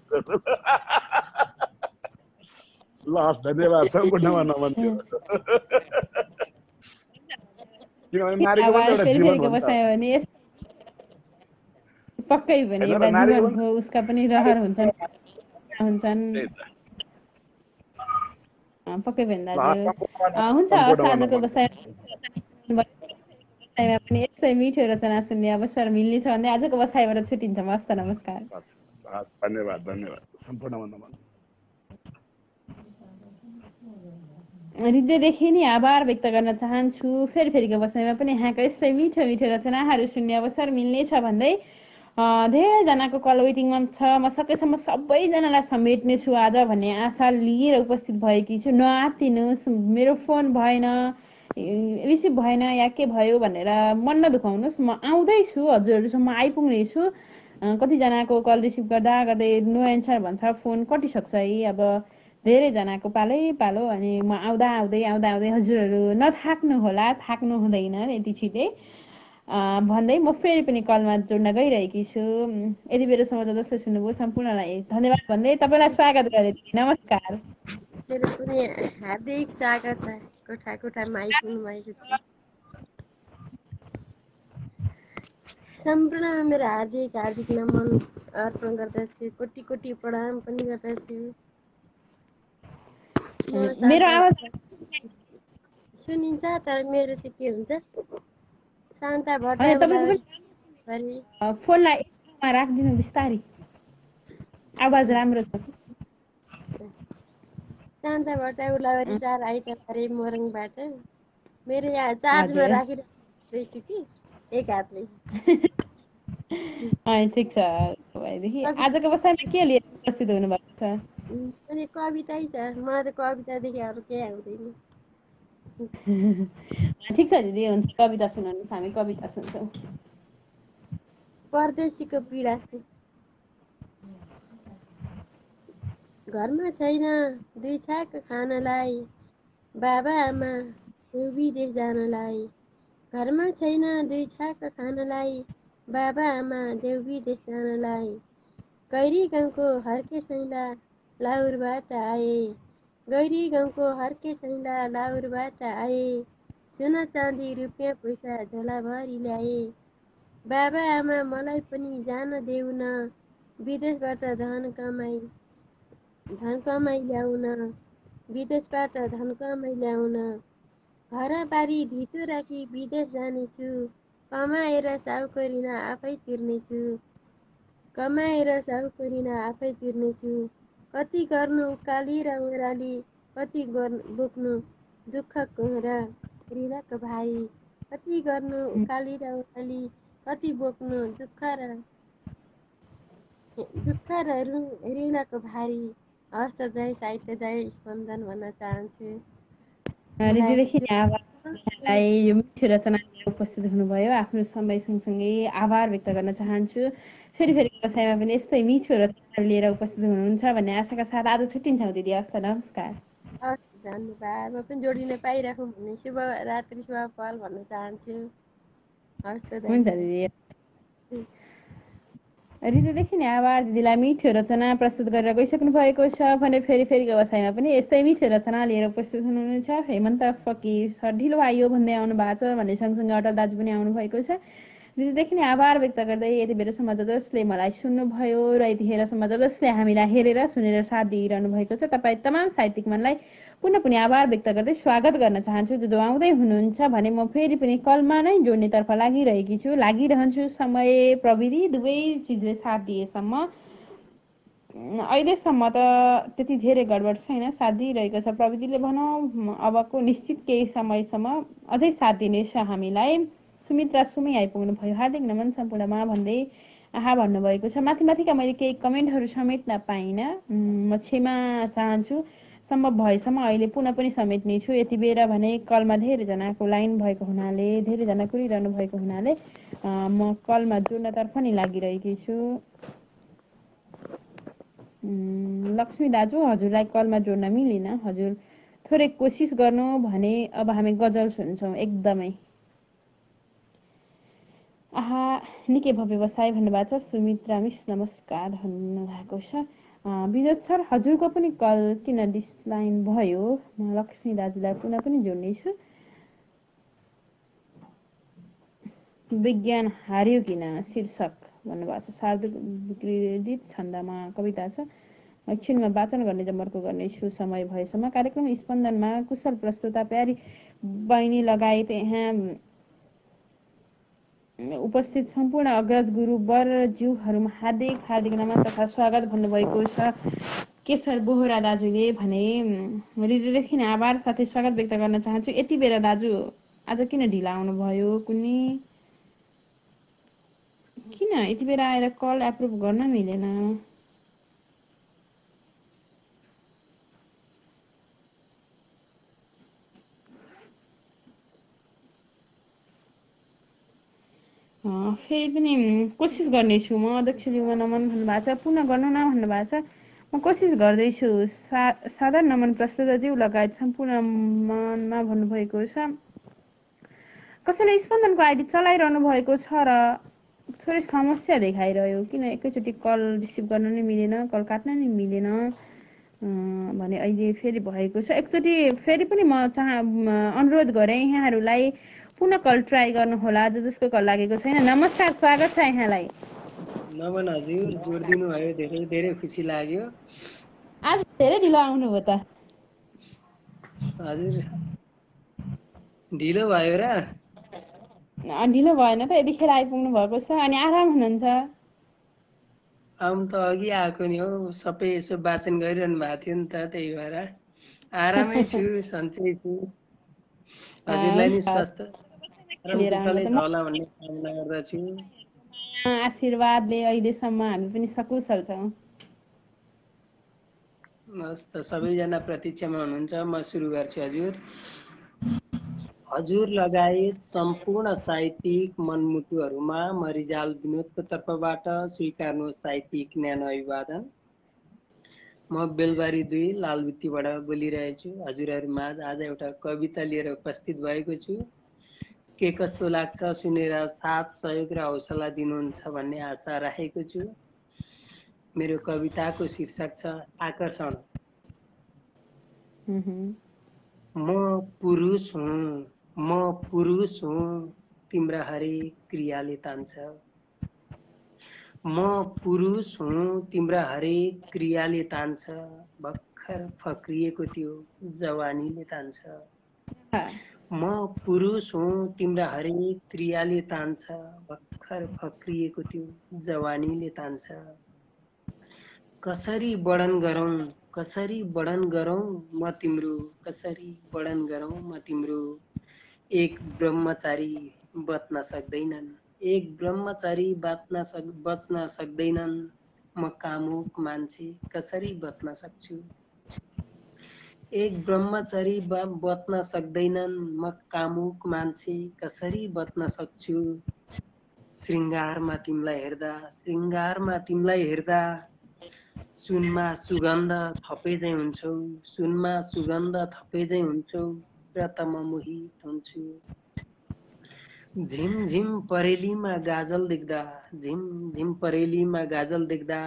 ल हस् धन्यवाद सम्पूर्णमा नमन किनभने नारीको पनि एउटा जीवन हुन्छ पक्कै पनि एउटा जीवन हो उसका पनि रहर हुन्छन् पक्कै पनि दाजु हुन्छ आजको बसाइमा पनि यस्तै मिठो रचना सुन्ने अवसर मिल्नेछ भन्दै आजको बसाइबाट छुट्टिन्छौँ। हस्त नमस्कार। धन्यवाद सम्पूर्णमा नमन। हृदयदेखि नै आभार व्यक्त गर्न चाहन्छु। फेरिको बसाइमा पनि यहाँको यस्तै मिठो रचनाहरू सुन्ने अवसर मिल्नेछ भन्दै धेरैजनाको कल वेटिङमा छ। म सकेसम्म सबैजनालाई समेट्नेछु आज भन्ने आशा लिएर उपस्थित भएकी छु। नआत्तिनुहोस्, मेरो फोन भएन, रिसिभ भएन या के भयो भनेर मन नदुखाउनुहोस्। म आउँदैछु, हजुरहरूसम्म आइपुग्नेछु। कतिजनाको कल रिसिभ गर्दै नो एन्सर भन्छ, फोन कटिसक्छ है। अब धेरैजनाको पालो अनि म आउँदै हजुरहरू नथाक्नु होला, थाक्नु हुँदैन यति छिटै भन्दै म फेरि पनि कलमा जोड्न गइरहेकी छु। यति बेलासम्म जसले सुन्नुभयो सम्पूर्णलाई धन्यवाद भन्दै तपाईँलाई स्वागत गरेँ। नमस्कार। मेरो पनि हार्दिक स्वागत छ। कोठामा आइपुग्नु भएको छ। सम्पूर्णमा मेरो हार्दिक नमन अर्पण गर्दछु। कोटी प्रणाम पनि गर्दछु। मेरो आवाज सुनिन्छ तर मेरो चाहिँ के हुन्छ शान्ता भट्टराईलाई फोनलाई एकमा राखिदिनु बिस्तारी, आवाज राम्रो छ। शान्ता भट्टराईलाई 4 आइतबारे मोरङबाट मेरो यहाँ चार्जमा राखिरहेको कि एक हातले। ठिक छ भएदेखि आजको बसाइमा के लिएर उपस्थित हुनुभएको छ? अनि कवितै छ। मलाई त कवितादेखि अरू केही आउँदैन। ठिक छ दिदी, हुन्छ कविता सुनाउनुहोस्, हामी कविता सुन्छौँ। परदेशीको पीडा। घरमा छैन 2 छाक खानलाई, बाबा आमा देउ विदेश जानलाई। घरमा छैन 2 छाक खानलाई, बाबा आमा देउ विदेश जानलाई। गैरी गाउँको हर्के सैला लाउरबाट आए, गैरी गाउँको हर्के सैला लाउरबाट आए। सोना चाँदी रुपियाँ पैसा झोलाभरि ल्याए। बाबा आमा मलाई पनि जान देऊ न, विदेशबाट धन कमाई ल्याउन, विदेशबाट धन कमाई ल्याउन। घरबारी धितो राखी विदेश जानेछु, कमाएर साउकरिन आफै तिर्नेछु। कति गर्नु उकाली र ओह्राली, कति बोक्नु दुःख र ऋणको भारी। कति गर्नु उकाली र ओह्राली, कति बोक्नु दुःख र ऋणको भारी। हस्त जय साहित्य जय स्पन्दन भन्न चाहन्छु। दिदीदेखि यो मिठो रचना उपस्थित हुनुभयो। आफ्नो समय सँगसँगै आभार व्यक्त गर्न चाहन्छु। फेरि बसाइमा पनि यस्तै मिठो रचनाहरू लिएर उपस्थित हुनुहुन्छ भन्ने आशाका साथ आज छुट्टिन्छौँ दिदी। हस्त नमस्कार। धन्यवाद। म पनि जोडिन पाइराखौँ भन्ने शुभ रात्रि शुभ पल भन्न चाहन्छु। हुन्छ दिदी। दिदीदेखि नै आभार। दिदीलाई मिठो रचना प्रस्तुत गरेर गइसक्नु भएको छ भने फेरिको बसाइमा पनि यस्तै मिठो रचना लिएर उपस्थित हुनुहुन्छ। हेमन्त फकीर सर ढिलो आयो भन्दै आउनु भएको छ भन्ने सँगसँगै अटल दाजु पनि आउनु भएको छ। दिदीदेखि नै आभार व्यक्त गर्दै यति बेलासम्म जसले मलाई सुन्नुभयो र यतिखेरसम्म जसले हामीलाई हेरेर सुनेर साथ दिइरहनु भएको छ, तपाईँ तमाम साहित्यिक मनलाई पुनः पनि आभार व्यक्त गर्दै स्वागत गर्न चाहन्छु। जो आउँदै हुनुहुन्छ भने म फेरि पनि कलमा नै जोड्नेतर्फ लागिरहन्छु। समय प्रविधि दुवै चिजले साथ दिएसम्म अहिलेसम्म त त्यति धेरै गडबड छैन, साथ दिइरहेको छ प्रविधिले भनौँ। अबको निश्चित केही समयसम्म अझै साथ दिनेछ हामीलाई। सुमित्रा सुमी आइपुग्नु भयो। हार्दिक नमन सम्पूर्णमा भन्दै आहा भन्नुभएको छ। माथिका मैले केही कमेन्टहरू समेट्न पाइनँ, म क्षमा चाहन्छु। सम्भव भएसम्म अहिले पुनः पनि समेट्ने छु। यति बेला भने कलमा धेरैजनाको लाइन भएको हुनाले, धेरैजना कुरिरहनु भएको हुनाले म कलमा जोड्नतर्फ नै लागिरहेकी छु। लक्ष्मी दाजु, हजुरलाई कलमा जोड्न मिलेन, हजुर थोरै कोसिस गर्नु भने अब हामी गजल सुन्छौँ एकदमै। आहा निकै भव्य बसाइ भन्नुभएको छ। सुमित्रा मिस नमस्कार भन्नुभएको छ। विनोद सर हजुरको पनि कल किन डिस्लाइन भयो? म लक्ष्मी दाजुलाई पुनः पनि जोड्नेछु। विज्ञान हार्यो किन शीर्षक भन्नुभएको छ। शार्दुल विक्रित छन्दमा कविता छ। एकछिनमा वाचन गर्ने जमर्को गर्नेछु समय भएसम्म। कार्यक्रम स्पन्दनमा कुशल प्रस्तुता प्यारी बहिनी लगायत यहाँ उपस्थित सम्पूर्ण अग्रज गुरुवरज्यूहरूमा हार्दिक हार्दिक नमन तथा स्वागत भन्नुभएको छ। केशर बोहरा दाजुले भने हृदयदेखि नै आभार साथै स्वागत व्यक्त गर्न चाहन्छु। यति बेला दाजु आज किन ढिला आउनुभयो? कुनै किन यति बेला आएर कल एप्रुभ गर्न मिलेन? फेरि पनि कोसिस गर्नेछु म। अध्यक्षज्यूमा नमन भन्नुभएको छ। पुनः गर्नु न भन्नुभएको छ। म कोसिस गर्दैछु। साधारण नमन प्रस्तुतज्यू लगायत सम्पूर्ण मनमा भन्नुभएको छ। कसैले स्पन्दनको आइडी चलाइरहनु भएको छ र थोरै समस्या देखाइरह्यो। किन एकैचोटि कल रिसिभ गर्न नै मिलेन, कल काट्न नै मिलेन भने अहिले फेरि भएको छ। एकचोटि फेरि पनि म अनुरोध गरेँ यहाँहरूलाई पुनः कल ट्राई गर्नुहोला जसको कल लागेको छैन। नमस्कार, स्वागत छ यहाँलाई। नमन हजुर, जोडिदिनु भयो, धेरै धेरै खुसी लाग्यो। आज धेरै ढिलो आउनुभयो त? हजुर ढिलो भयो र? ढिलो भएन त, यतिखेर आइपुग्नु भएको छ। अनि आराम हुनुहुन्छ? आउनु त अघि आएको नि हौ, सबै यसो वाचन गरिरहनु भएको थियो नि त, त्यही भएर आरामै छु, सन्चै छु। हजुरलाई नि स्वास्थ्य कुशलै छ होला भन्ने कामना गर्दछु। आशीर्वादले अहिलेसम्म हामी पनि सकुशल छौँ। हस् त, सबैजना प्रतीक्षामा हुनुहुन्छ। म सुरु गर्छु। हजुर लगायत सम्पूर्ण साहित्यिक मनमुटुहरूमा म रिजाल विनोदको तर्फबाट स्वीकार्नुहोस् साहित्यिक न्यानो अभिवादन। म बेलबारी 2 लालबुत्तीबाट बोलिरहेछु। हजुरहरूमाझ आज एउटा कविता लिएर उपस्थित भएको छु। के कस्तो लाग्छ सुनेर साथ सहयोग र हौसला दिनुहुन्छ भन्ने आशा राखेको छु। मेरो कविताको शीर्षक छ आकर्षण। म पुरुष हुँ, तिम्रा हरेक क्रियाले तान्छ। म पुरुष हुँ, तिम्रा हरेक क्रियाले तान्छ। भर्खर फक्रिएको त्यो जवानीले तान्छ। म पुरुष हुँ, तिम्रा हरेक क्रियाले तान्छ। भर्खर फक्रिएको त्यो जवानीले तान्छ। कसरी वर्णन गरौँ म तिम्रो, कसरी वर्णन गरौँ म तिम्रो। एक ब्रह्मचारी बच्न सक्दैनन्, एक ब्रह्मचारी बच्न सक्दैनन्। म कामुक मान्छे कसरी बच्न सक्छु। एक ब्रह्मचारी बच्न सक्दैनन्, म कामुक मान्छे कसरी बच्न सक्छु। श्रृङ्गारमा तिमीलाई हेर्दा सुनमा सुगन्ध थपे झैँ हुन्छौ, सुनमा सुगन्ध थपे झैँ हुन्छौ र त म मोहित हुन्छु। झिमझिम परेलीमा गाजल देख्दा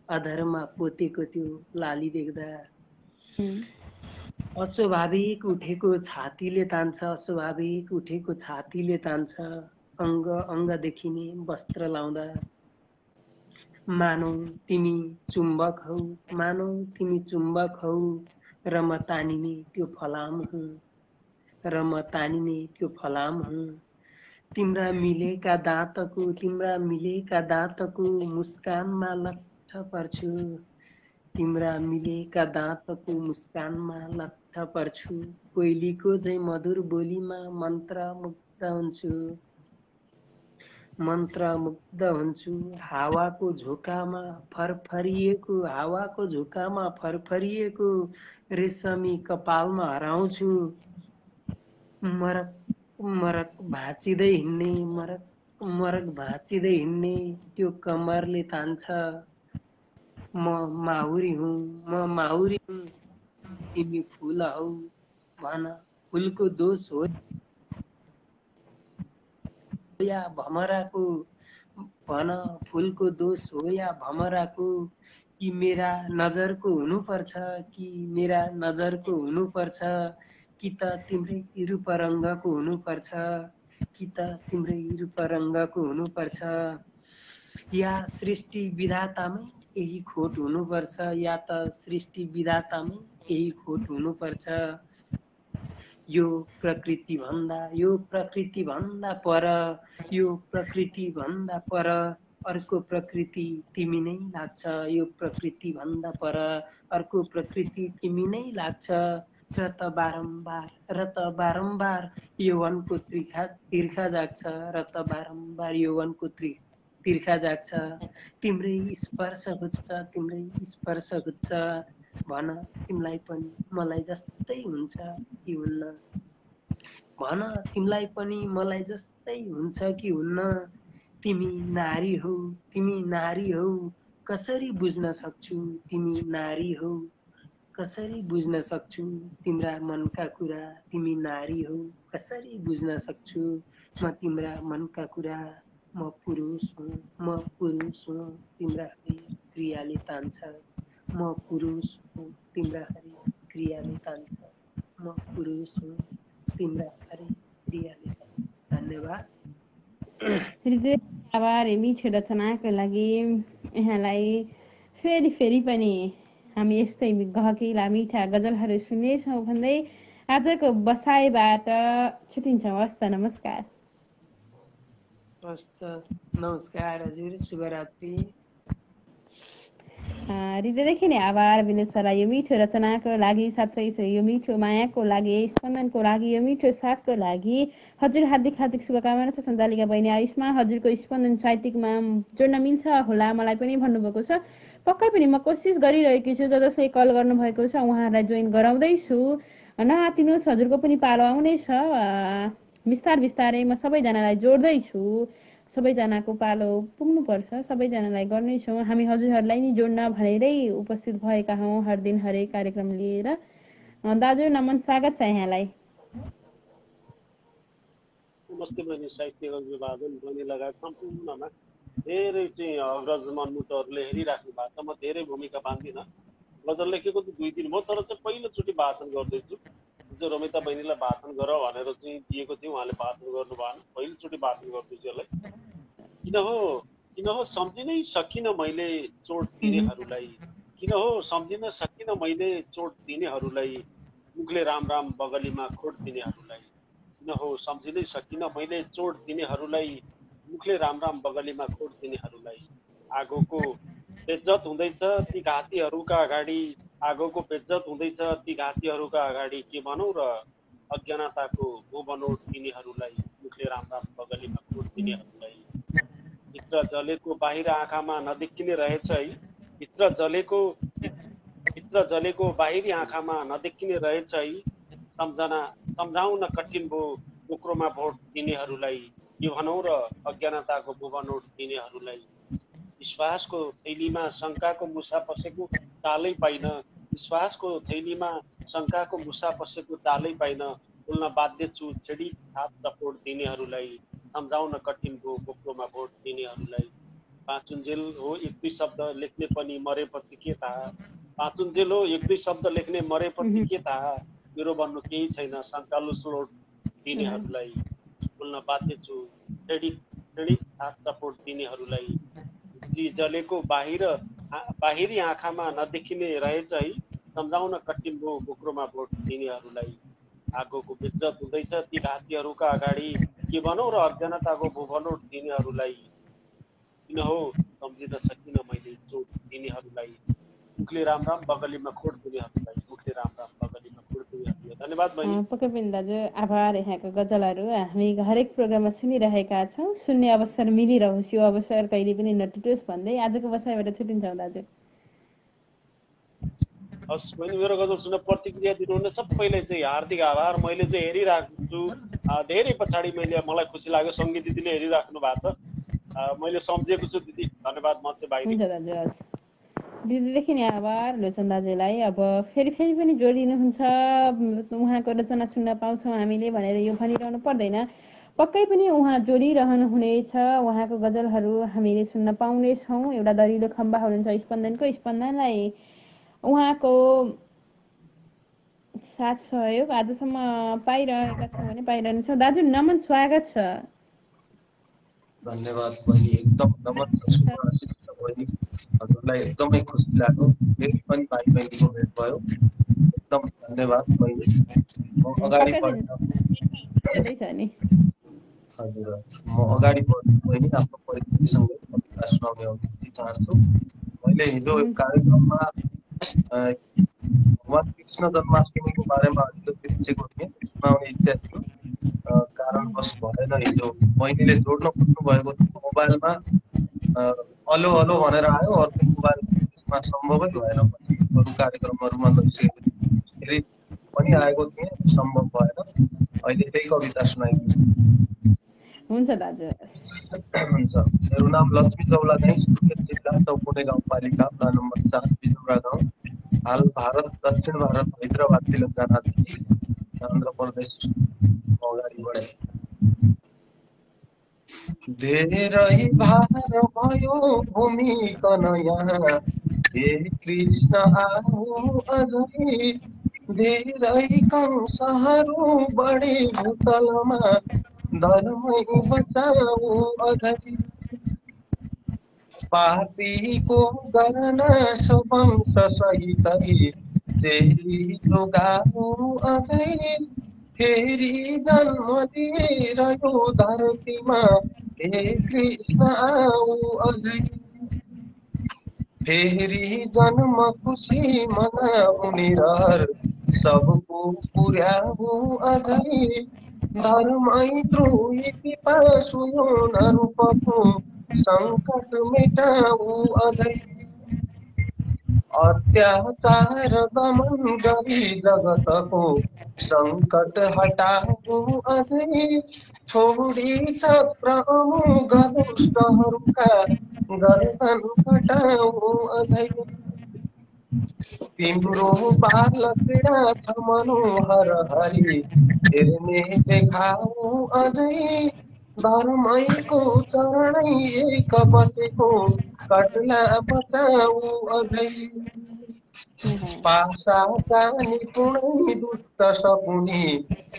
अधरमा पोतेको त्यो लाली देख्दा अस्वाभाविक उठेको छातीले तान्छ। अङ्ग अङ्ग देखिने वस्त्र लाउँदा मानौ तिमी चुम्बक हौ र म तानिने त्यो फलाम हुँ। तिम्रा मिलेका दाँतको मुस्कानमा लट्ठ पर्छु। कोइलीको झैँ मधुर बोलीमा मन्त्रमुग्ध हुन्छु। हावाको झोकामा फरफरिएको रेशमी कपालमा हराउँछु। मरक भाँचिँदै हिँड्ने त्यो कम्मरले तान्छ। म माहुरी हुँ, तिमी फुल हौ, भन फुलको दोष हो या भमराको, भन फुलको दोष हो या भमराको, कि मेरा नजरको हुनुपर्छ, कि मेरा नजरको हुनुपर्छ, कि त तिम्रै रूपरङ्गको हुनुपर्छ, कि त तिम्रै रूपरङ्गको हुनुपर्छ, या सृष्टि विधातामै यही खोट हुनुपर्छ, या त सृष्टि विधातामै यही खोट हुनुपर्छ। यो प्रकृति भन्दा पर, यो प्रकृति भन्दा पर अर्को प्रकृति तिमी नै लाग्छ, यो प्रकृति भन्दा पर अर्को प्रकृति तिमी नै लाग्छ। र त बारम्बार यौवनको तिर्खा जाग्छ, र त बारम्बार यौवनको तिर्खा जाग्छ। तिम्रै स्पर्श हुन्छ, भन तिमीलाई पनि मलाई जस्तै हुन्छ कि हुन्न, भन तिमीलाई पनि मलाई जस्तै हुन्छ कि हुन्न। तिमी नारी हौ कसरी बुझ्न सक्छु, तिमी नारी हौ कसरी बुझ्न सक्छु तिम्रा मनका कुरा, तिमी नारी हौ कसरी बुझ्न सक्छु म तिम्रा मनका कुरा। म पुरुष हुँ तिम्रा हरेक क्रियाले तान्छ, म पुरुष हुँ तिम्रा हरेक क्रियाले तान्छ, म पुरुष हुँ तिम्रा हरेक क्रियाले तान्छ। धन्यवाद। हृदय आभार मिठो रचनाको लागि। यहाँलाई फेरि फेरि पनि हामी यस्तै गहकिला मिठा गजलहरू सुन्नेछौँ भन्दै आजको बसाइबाट छुटिन्छौँ। हस्त नमस्कार। हस्त नमस्कार हजुर, शुभरात्रि। हृदयदेखि नै आभार विनोद सरलाई यो मिठो रचनाको लागि, साथै यो मिठो मायाको लागि, स्पन्दनको लागि, यो मिठो साथको लागि हजुर हार्दिक हार्दिक शुभकामना छ। सञ्चालिका बहिनी आयुषमा हजुरको स्पन्दन साहित्यिकमा जोड्न मिल्छ होला मलाई पनि भन्नुभएको छ। पक्कै पनि म कोसिस गरिरहेकी छु, जसले कल गर्नुभएको छ उहाँहरूलाई जोइन गराउँदैछु। नआतिनुहोस्, हजुरको पनि पालो आउनेछ। बिस्तार बिस्तारै म सबैजनालाई जोड्दैछु, सबैजनाको पालो पुग्नुपर्छ, सबैजनालाई गर्नेछौँ। हामी हजुरहरूलाई नि जोड्न भनेरै उपस्थित भएका हौँ हर दिन हरेक कार्यक्रम लिएर। दाजु नमन, स्वागत छ यहाँलाई। नमस्ते बहिनी, साहित्य अभिवादन बहिनी लगायत सम्पूर्णमा धेरै चाहिँ अग्रज मनमुटहरूले हेरिराख्नु भएको छ। म धेरै भूमिका बाँध्दिनँ, गजल लेखेको त 2 दिन भयो, तर चाहिँ पहिलोचोटि वाचन गर्दैछु। जो रमिता बहिनीलाई वाचन गर भनेर चाहिँ दिएको थियो, उहाँले वाचन गर्नु भएन, पहिलोचोटि वाचन गर्दैछु यसलाई। किन हो सम्झिनै सकिनँ मैले चोट दिनेहरूलाई, किन हो सम्झिन सकिनँ मैले चोट दिनेहरूलाई, मुखले राम राम बगलीमा खोट दिनेहरूलाई, किन हो सम्झिनै सकिनँ मैले चोट दिनेहरूलाई, मुखले राम राम बगलीमा खोट दिनेहरूलाई। आगोको बेज्जत हुँदैछ ती घातीहरूका अगाडि, आगोको बेज्जत हुँदैछ ती घातीहरूका अगाडि, के भनौँ र अज्ञानताको भो बनोट दिनेहरूलाई, मुखले राम राम बगलीमा खोट दिनेहरूलाई। भित्र जलेको बाहिर आँखामा नदेखिने रहेछ है, भित्र जलेको बाहिरी आँखामा नदेखिने रहेछ है। सम्झाउन कठिन भो दोक्रोमा भोट दिनेहरूलाई, के भनौँ र अज्ञानताको भो बनोट दिनेहरूलाई। विश्वासको थैलीमा शङ्काको मुसा पसेको तालै पाइन, विश्वासको थैलीमा शङ्काको मुसा पसेको तालै पाइन, बोल्न बाध्य छु छेडी हात चपोट दिनेहरूलाई, सम्झाउन कठिन भो बोक्रोमा भोट दिनेहरूलाई। पाँचुन्जेल हो 1-2 शब्द लेख्ने पनि मरेपछि के थाहा, पाँचुन्जेल हो 1-2 शब्द लेख्ने मरेपछि के थाहा, मेरो भन्नु केही छैन शङ्कालु स्लोट दिनेहरूलाई, बोल्न बाध्य छु छेडी हात चपोट दिनेहरूलाई। भित्री जलेको बाहिरी आँखामा नदेखिने रहेछ है, सम्झाउन कठिन भो बोक्रोमा भोट दिनेहरूलाई। आगोको बेज्जत हुँदैछ ती घातीहरूका अगाडि, के भनौँ र अज्ञानताको भो बनोट दिनेहरूलाई। किन हो सम्झिन सकिनँ मैले चोट दिनेहरूलाई, मुखले राम राम बगलीमा खोट दिनेहरूलाई, मुखले राम राम बगलीमा खोट दिनेहरूलाई। धन्यवाद बहिनी। पक्कै पनि दाजु आभार। यहाँको गजलहरू हामी हरेक प्रोग्राममा सुनिरहेका छौँ, सुन्ने अवसर मिलिरहोस्, यो अवसर कहिले पनि नटुटोस् भन्दै आजको बसाइबाट छुटिन्छौँ दाजु। हस् बहिनी, मेरो गजल सुन्न प्रतिक्रिया दिनुहुने सबैलाई चाहिँ हार्दिक आभार। मैले चाहिँ हेरिरहेको छु, धेरै पछाडि मलाई खुसी लाग्यो सङ्गीत दिदीले हेरिराख्नु भएको छ। मैले सम्झेको छु दिदी, धन्यवाद। म चाहिँ भाइ हुन्छ दाजु। हस्। दिदीदेखि नै आभार लोचन दाजुलाई। अब फेरि फेरि पनि जोडिनुहुन्छ, उहाँको रचना सुन्न पाउँछौँ हामीले भनेर यो भनिरहनु पर्दैन, पक्कै पनि उहाँ जोडिरहनु हुनेछ, उहाँको गजलहरू हामीले सुन्न पाउनेछौँ। एउटा दरिलो खम्बा हुनुहुन्छ स्पन्दनको, स्पन्दनलाई उहाँको साथ सहयोग आजसम्म पाइरहेका छौँ भने पाइरहनेछौँ। दाजु नमन, स्वागत छ। धन्यवाद बहिनी, एकदम नमन शुभ आशिष छ बहिनी, हजुरलाई एकदमै खुसी लाग्यो, फेरि पनि भाइ बहिनीको भेट भयो, एकदम धन्यवाद बहिनी। म अगाडि छँदैछ नि हजुर, म अगाडि बढ्छु बहिनी, आफ्नो परिचयसँगै कविता सुनाउने अनुमति चाहन्छु। मैले हिजो कार्यक्रममा भगवान कृष्ण जन्माष्टमीको बारेमा अलिकति रुचेको थिएँ, सुनाउने इच्छा थियो, कारणवश भएन। हिजो बहिनीले जोड्न खोज्नु भएको थियो, मोबाइलमा अलो अलो भनेर आयो, अर्को मोबाइल त्यसमा सम्भवै भएन, अरू कार्यक्रमहरूमा गइसकेपछि फेरि पनि आएको थिएँ, सम्भव भएन। अहिले त्यही कविता सुनाइदिन्छु। हुन्छ दाजु। हुन्छ। मेरो नाम लक्ष्मी चौलागाई, सुर्खेत जिल्ला चौकुने गाउँपालिका, वडा नम्बर 4, बिजुरा गाउँ। हाल भारत, दक्षिण भारत, हैदराबाद तेलङ्गानादेखि आन्ध्र प्रदेश अगाडि बढे। धेरै भार भयो भूमिकन यहाँ, हे कृष्ण आऊ अझै, धेरै कंसहरू बढे भूतलमा, धर्मै बचाऊ अझै, पापीको गर्नाश वंश सहितै, फेरि जोगाऊ अझै, फेरि जन्म लिएर यो धरतीमा, हे कृष्ण आऊ अझै, फेरि जन्म खुसी मनाऊ निरहर, सबको पुर्याऊ अझै, धर्मै द्रोही पिपासु यो नरूपको, सङ्कट मेटाऊ अझै, अत्याचार दमन गरी जगतको सङ्कट हटाऊ अझै, छोडी चक्र अमोघ दुष्टहरूका गर्दन कटाऊ अझै, तिम्रो बाल क्रीडा छ मनोहर हरि, हेर्ने देखाऊ अझै, धर्मैको चरणै एक बसेको कटला बचाऊ अझै, पासाका निपुणै दुष्ट सपुनी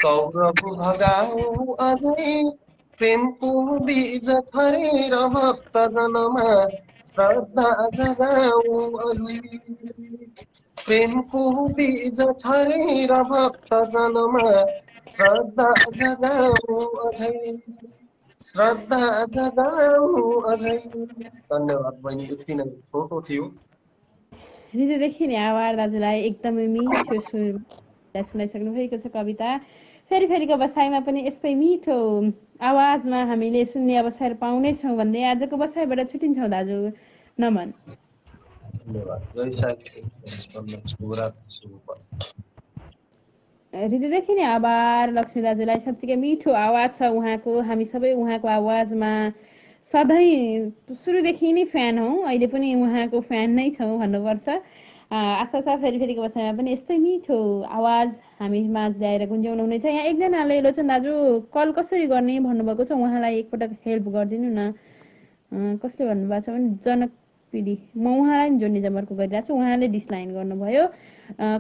कौरव भगाऊ अझै, प्रेमको बीज छरेर भक्त जनमा श्रद्धा जगाऊ अझै, प्रेमको बीज छरेर भक्त जनमा श्रद्धा जगाऊ अझै, श्रद्धा जगाऊ अझै। धन्यवाद बहिनी, यति नै छोटो थियो। हृदयदेखि नै आभार दाजुलाई, एकदमै मिठो सुर सुनाइसक्नु भएको छ कविता। फेरि फेरिको बसाइमा पनि यस्तै मिठो आवाजमा हामीले सुन्ने अवसर पाउनेछौँ भन्दै आजको बसाइबाट छुट्टिन्छौँ दाजु। नमन। धन्यवाद। जय साई शुभरात्रि। हृदयदेखि नै आभार लक्ष्मी दाजुलाई, साँच्चीकै मिठो आवाज छ उहाँको। हामी सबै उहाँको आवाजमा सधैँ सुरुदेखि नै फ्यान हौँ, अहिले पनि उहाँको फ्यान नै छौँ भन्नुपर्छ। आशा छ फेरि फेरिको बसाइमा पनि यस्तै मिठो आवाज हामी माझ ल्याएर गुन्जाउनु हुनेछ। यहाँ एकजनाले लोचन दाजु कल कसरी गर्ने भन्नुभएको छ, उहाँलाई एकपटक हेल्प गरिदिनु न। कसले भन्नुभएको छ भने जनक पिडी, म उहाँलाई नि जोड्ने जमर्को गरिरहेको छु, उहाँले डिस्लाइन गर्नुभयो।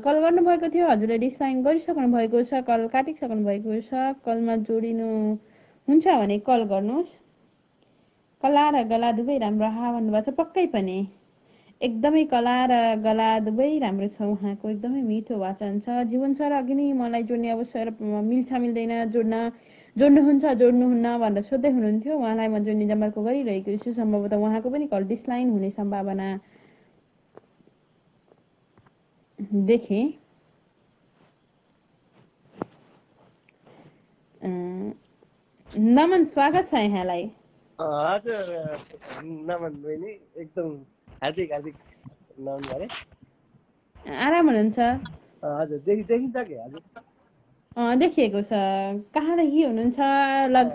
कल गर्नुभएको थियो, हजुरले डिस्लाइन गरिसक्नु भएको छ, कल काटिसक्नु भएको छ। कलमा जोडिनु हुन्छ भने कल गर्नुहोस्। कला र गला दुवै राम्रो भन्नुभएको छ, पक्कै पनि एकदमै कला र गला दुवै राम्रो छ उहाँको, एकदमै मिठो वाचन छ। जीवन सर अघि नै मलाई जोड्ने अवसर मिल्छ मिल्दैन, जोड्नुहुन्छ जोड्नुहुन्न भनेर सोध्दै हुनुहुन्थ्यो, उहाँलाई म जोड्ने जमर्को गरिरहेको छु। सम्भवतः उहाँको पनि कल डिस्लाइन हुने सम्भावना देखेँ। नमन, स्वागत छ यहाँलाई। हजुर नमन बहिनी, एकदम हार्दिक हार्दिक नमन गरे। आराम हुनुहुन्छ? हजुर देखिन्छ कि हजुर? देखिएको छ। कहाँदेखि हुनुहुन्छ?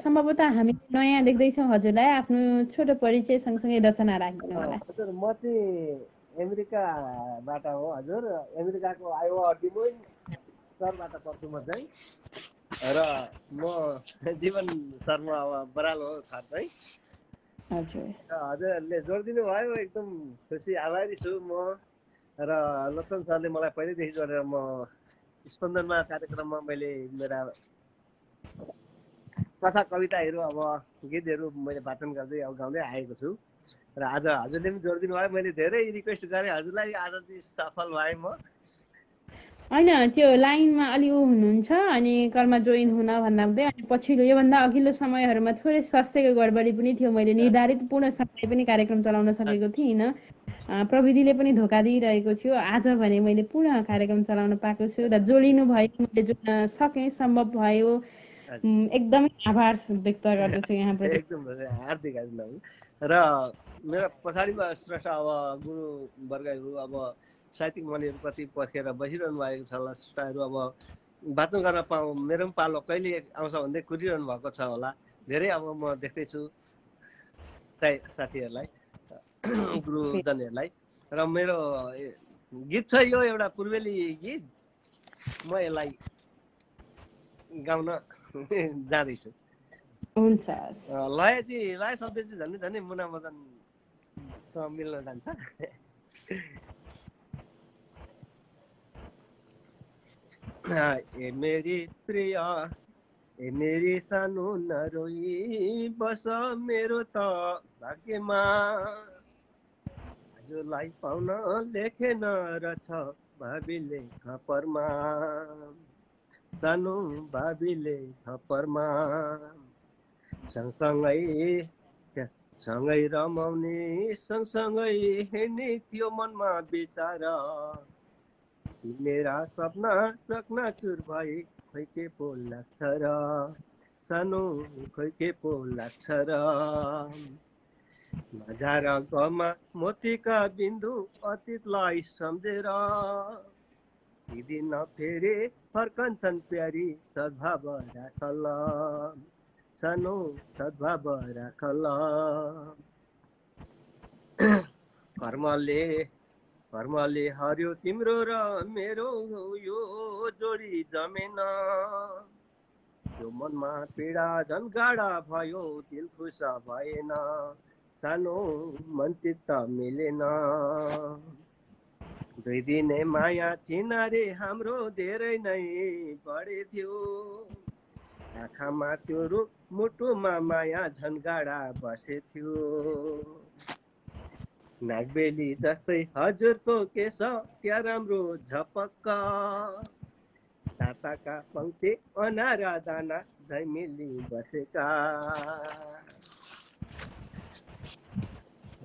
सम्भवतः हामी नयाँ देख्दैछौँ हजुरलाई। आफ्नो छोटो परिचय सँगसँगै रचना राखिदिनु होला। हजुर म चाहिँ अमेरिकाबाट हो हजुर। अमेरिकाको आयोवा डिमोइन सहरबाट पर्छु म चाहिँ। र म जीवन शर्मा अब बराल हो थर चाहिँ। हजुर र हजुरहरूले जोड दिनुभयो, एकदम खुसी आभारी छु म। र लोचन सरले मलाई पहिल्यैदेखि जोडेर म स्पन्दनमा कार्यक्रममा मैले मेरा कथा कविताहरू अब गीतहरू मैले वाचन गर्दै अब गाउँदै आएको छु। र आज हजुरले पनि जोड दिनुभयो, मैले धेरै रिक्वेस्ट गरेँ हजुरलाई, आज चाहिँ सफल भएँ म। होइन त्यो लाइनमा अलि ऊ हुनुहुन्छ अनि कलमा जोइन हुन भन्दा हुँदै अनि पछिल्लो योभन्दा अघिल्लो समयहरूमा थोरै स्वास्थ्यको गडबडी पनि थियो। मैले निर्धारित पूर्ण समय पनि कार्यक्रम चलाउन सकेको थिइनँ। प्रविधिले पनि धोका दिइरहेको थियो। आज भने मैले पूर्ण कार्यक्रम चलाउन पाएको छु र जोडिनु भयो, मैले जोड्न सकेँ, सम्भव भयो। एकदमै आभार व्यक्त गर्दछु यहाँप्रति। एकदम हार्दिक हार्दिक। र मेरो पछाडिमा श्रेष्ठ अब गुरुवर्गहरू अब साहित्यिक मनहरूप्रति पर्खेर बसिरहनु भएको छ होला। श्रेष्ठहरू अब वाचन गर्न पाऊँ, मेरो पनि पालो कहिले आउँछ भन्दै कुरिरहनु भएको छ होला। धेरै अब म देख्दैछु साथीहरूलाई, गुरुजनहरूलाई। र मेरो गीत छ यो एउटा पूर्वेली गीत, म यसलाई गाउन जाँदैछु। हुन्छ। लय शब्द चाहिँ झन् झन् मुना मदनसँग मिल्न जान्छ। ए मेरी प्रिय, ए मेरी सानो नरोई बस मेरो त भाग्यमा, हजुरलाई पाउन लेखेन रहेछ भाबीले खपरमा, सानो भाबीले खपरमा। सँगसँगै रमाउने, सँगसँगै हिँड्ने थियो मनमा विचार, मेरा सपना चकनाचुर भए खोइ के पो लाग्छ र, सानो खोइ के पो लाग्छ र। नजार गमा मोतीका बिन्दु अतीतलाई सम्झेर, ती दिन फेरि फर्कन्छन् प्यारी, सद्भाव राखल, सानो सद्भाव राखल। कर्मले हर्यो तिम्रो र मेरो यो जोडी जमेन, त्यो मनमा पीडा झन् गाडा भयो, दिल खुस भएन, सानो मन चित्त मिलेन। दुई दिने माया चिनारे हाम्रो धेरै नै बढेथ्यो, आँखामा त्यो रूप मुटुमा माया झन् गाडा बसेथ्यो। नागबेली जस्तै हजुरको केश क्या राम्रो झपक्क, ताताका पङ्क्ति अनारा दाना झै मिली बसेका।